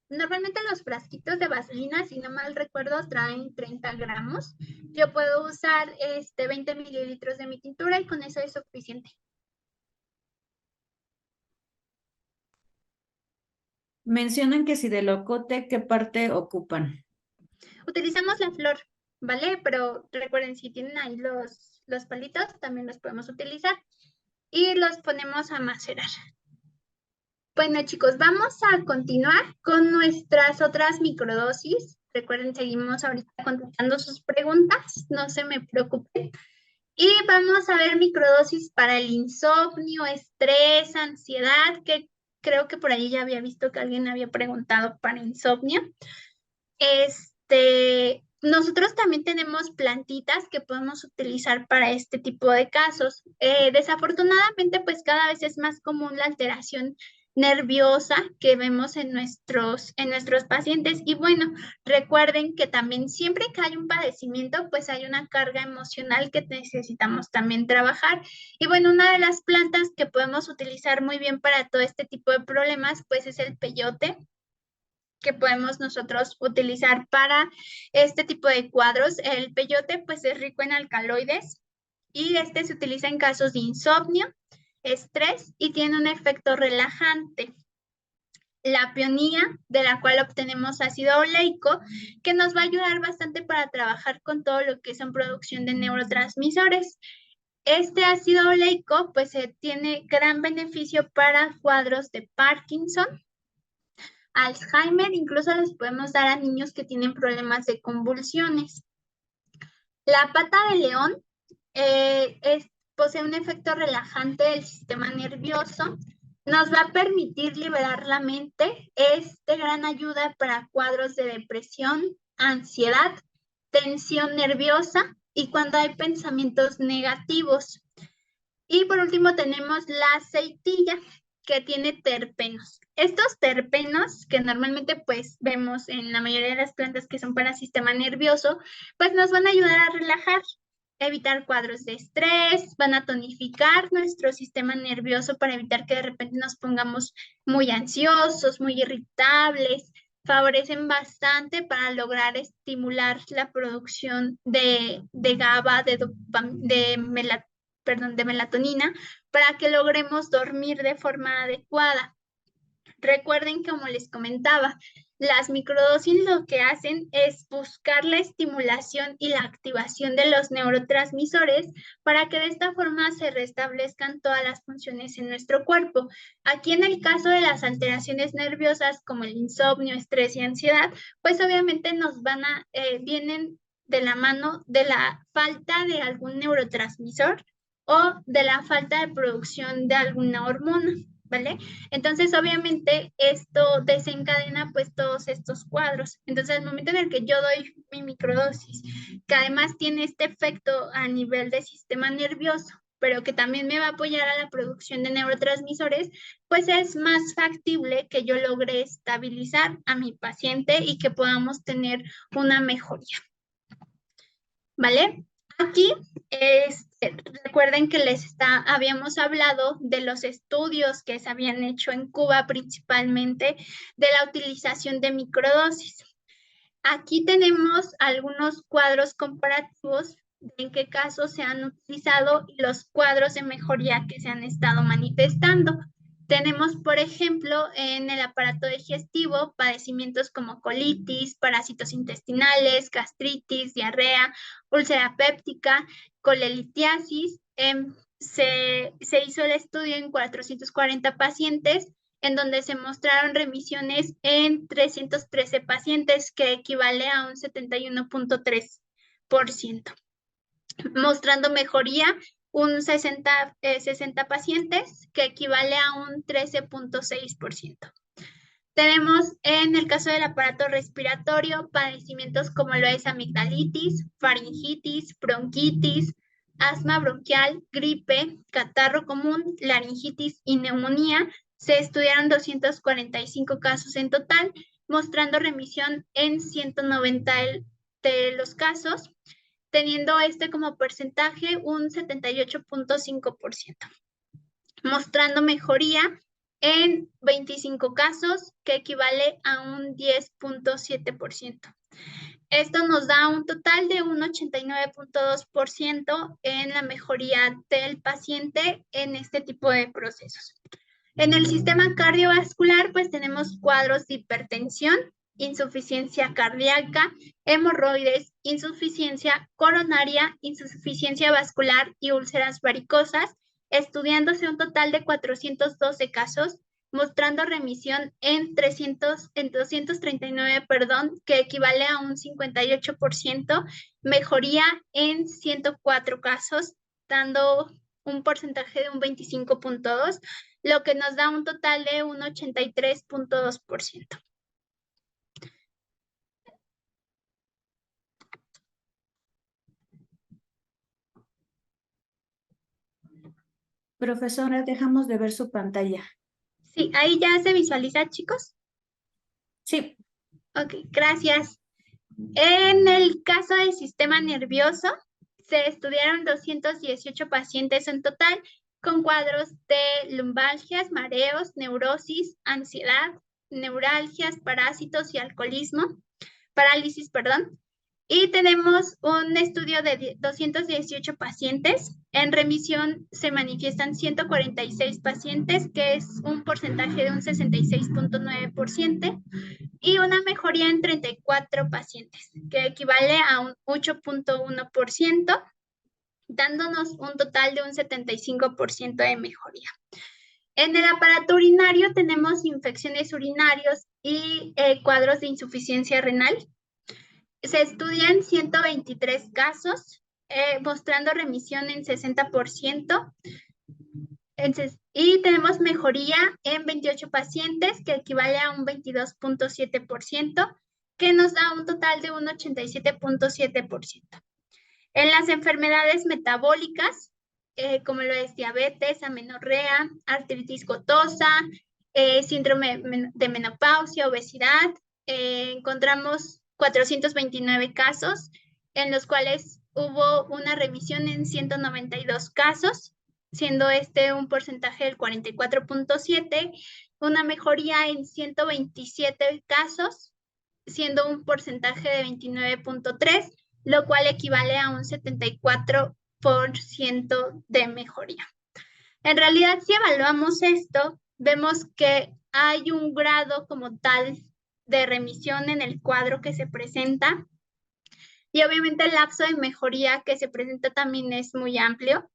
normalmente los frasquitos de vaselina, si no mal recuerdo, traen 30 gramos. Yo puedo usar 20 mililitros de mi tintura y con eso es suficiente. Mencionan que si de locote, ¿qué parte ocupan? Utilizamos la flor, ¿vale? Pero recuerden, si tienen ahí los palitos, también los podemos utilizar y los ponemos a macerar. Bueno, chicos, vamos a continuar con nuestras otras microdosis. Recuerden, seguimos ahorita contestando sus preguntas, no se me preocupen. Y vamos a ver microdosis para el insomnio, estrés, ansiedad, que creo que por ahí ya había visto que alguien había preguntado para insomnio. Nosotros también tenemos plantitas que podemos utilizar para este tipo de casos. Desafortunadamente, pues cada vez es más común la alteración nerviosa que vemos en nuestros pacientes. Y bueno, recuerden que también siempre que hay un padecimiento, pues hay una carga emocional que necesitamos también trabajar. Y bueno, una de las plantas que podemos utilizar muy bien para todo este tipo de problemas, pues es el peyote, que podemos nosotros utilizar para este tipo de cuadros. El peyote pues es rico en alcaloides y este se utiliza en casos de insomnio, estrés y tiene un efecto relajante. La peonía, de la cual obtenemos ácido oleico, que nos va a ayudar bastante para trabajar con todo lo que son producción de neurotransmisores. Este ácido oleico pues tiene gran beneficio para cuadros de Parkinson, Alzheimer, incluso les podemos dar a niños que tienen problemas de convulsiones. La pata de león posee un efecto relajante del sistema nervioso, nos va a permitir liberar la mente, es de gran ayuda para cuadros de depresión, ansiedad, tensión nerviosa y cuando hay pensamientos negativos. Y por último tenemos la aceitilla, que tiene terpenos. Estos terpenos, que normalmente pues vemos en la mayoría de las plantas que son para sistema nervioso, pues nos van a ayudar a relajar, evitar cuadros de estrés, van a tonificar nuestro sistema nervioso para evitar que de repente nos pongamos muy ansiosos, muy irritables. Favorecen bastante para lograr estimular la producción de GABA, de melatonina, para que logremos dormir de forma adecuada. Recuerden, como les comentaba, las microdosis lo que hacen es buscar la estimulación y la activación de los neurotransmisores para que de esta forma se restablezcan todas las funciones en nuestro cuerpo. Aquí en el caso de las alteraciones nerviosas como el insomnio, estrés y ansiedad, pues obviamente vienen de la mano de la falta de algún neurotransmisor o de la falta de producción de alguna hormona, ¿vale? Entonces, obviamente, esto desencadena pues todos estos cuadros. Entonces, al momento en el que yo doy mi microdosis, que además tiene este efecto a nivel de sistema nervioso, pero que también me va a apoyar a la producción de neurotransmisores, pues es más factible que yo logre estabilizar a mi paciente y que podamos tener una mejoría, ¿vale? Aquí recuerden que habíamos hablado de los estudios que se habían hecho en Cuba principalmente de la utilización de microdosis. Aquí tenemos algunos cuadros comparativos de en qué casos se han utilizado y los cuadros de mejoría que se han estado manifestando. Tenemos, por ejemplo, en el aparato digestivo, padecimientos como colitis, parásitos intestinales, gastritis, diarrea, úlcera péptica, colelitiasis. Se hizo el estudio en 440 pacientes, en donde se mostraron remisiones en 313 pacientes, que equivale a un 71.3%, mostrando mejoría un 60 pacientes, que equivale a un 13.6%. Tenemos en el caso del aparato respiratorio padecimientos como lo es amigdalitis, faringitis, bronquitis, asma bronquial, gripe, catarro común, laringitis y neumonía. Se estudiaron 245 casos en total, mostrando remisión en 190 de los casos, teniendo como porcentaje un 78.5%, mostrando mejoría en 25 casos, que equivale a un 10.7%. Esto nos da un total de un 89.2% en la mejoría del paciente en este tipo de procesos. En el sistema cardiovascular, pues tenemos cuadros de hipertensión, insuficiencia cardíaca, hemorroides, insuficiencia coronaria, insuficiencia vascular y úlceras varicosas, estudiándose un total de 412 casos, mostrando remisión en 239, perdón, que equivale a un 58%, mejoría en 104 casos, dando un porcentaje de un 25.2%, lo que nos da un total de un 83.2%. Profesora, dejamos de ver su pantalla. Sí, ahí ya se visualiza, chicos. Sí. Ok, gracias. En el caso del sistema nervioso, se estudiaron 218 pacientes en total con cuadros de lumbalgias, mareos, neurosis, ansiedad, neuralgias, parásitos y parálisis, perdón. Y tenemos un estudio de 218 pacientes. En remisión se manifiestan 146 pacientes, que es un porcentaje de un 66.9%, y una mejoría en 34 pacientes, que equivale a un 8.1%, dándonos un total de un 75% de mejoría. En el aparato urinario tenemos infecciones urinarias y cuadros de insuficiencia renal. Se estudian 123 casos, mostrando remisión en 60%. Y tenemos mejoría en 28 pacientes, que equivale a un 22.7%, que nos da un total de un 87.7%. En las enfermedades metabólicas, como lo es diabetes, amenorrea, artritis gotosa, síndrome de menopausia, obesidad, encontramos 429 casos, en los cuales hubo una remisión en 192 casos, siendo este un porcentaje del 44.7%, una mejoría en 127 casos, siendo un porcentaje de 29.3%, lo cual equivale a un 74% de mejoría. En realidad, si evaluamos esto, vemos que hay un grado como tal de remisión en el cuadro que se presenta, y obviamente el lapso de mejoría que se presenta también es muy amplio.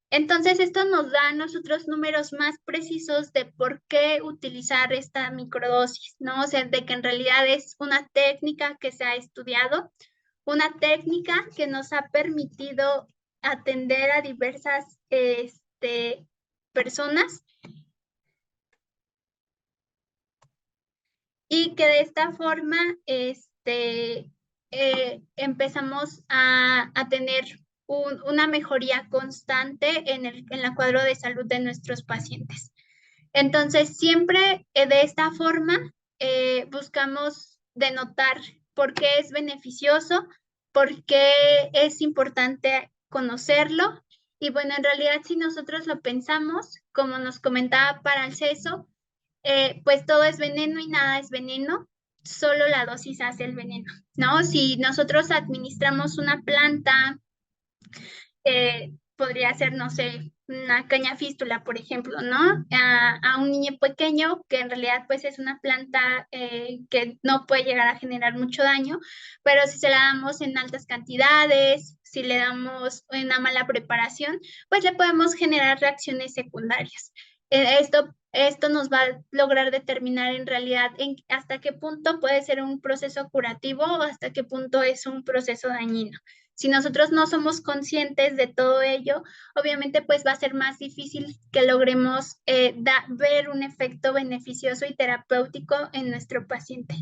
Entonces, esto nos da a nosotros números más precisos de por qué utilizar esta microdosis, ¿no? O sea, de que en realidad es una técnica que se ha estudiado, una técnica que nos ha permitido atender a diversas personas, y que de esta forma empezamos a tener una mejoría constante en la cuadro de salud de nuestros pacientes. Entonces, siempre de esta forma buscamos denotar por qué es beneficioso, por qué es importante conocerlo. Y bueno, en realidad, si nosotros lo pensamos, como nos comentaba Paracelso, pues todo es veneno y nada es veneno, solo la dosis hace el veneno, ¿no? Si nosotros administramos una planta, podría ser, no sé, una caña fístula, por ejemplo, ¿no? A un niño pequeño, que en realidad pues es una planta que no puede llegar a generar mucho daño, pero si se la damos en altas cantidades, si le damos una mala preparación, pues le podemos generar reacciones secundarias. Esto nos va a lograr determinar en realidad hasta qué punto puede ser un proceso curativo o hasta qué punto es un proceso dañino. Si nosotros no somos conscientes de todo ello, obviamente pues va a ser más difícil que logremos ver un efecto beneficioso y terapéutico en nuestro paciente.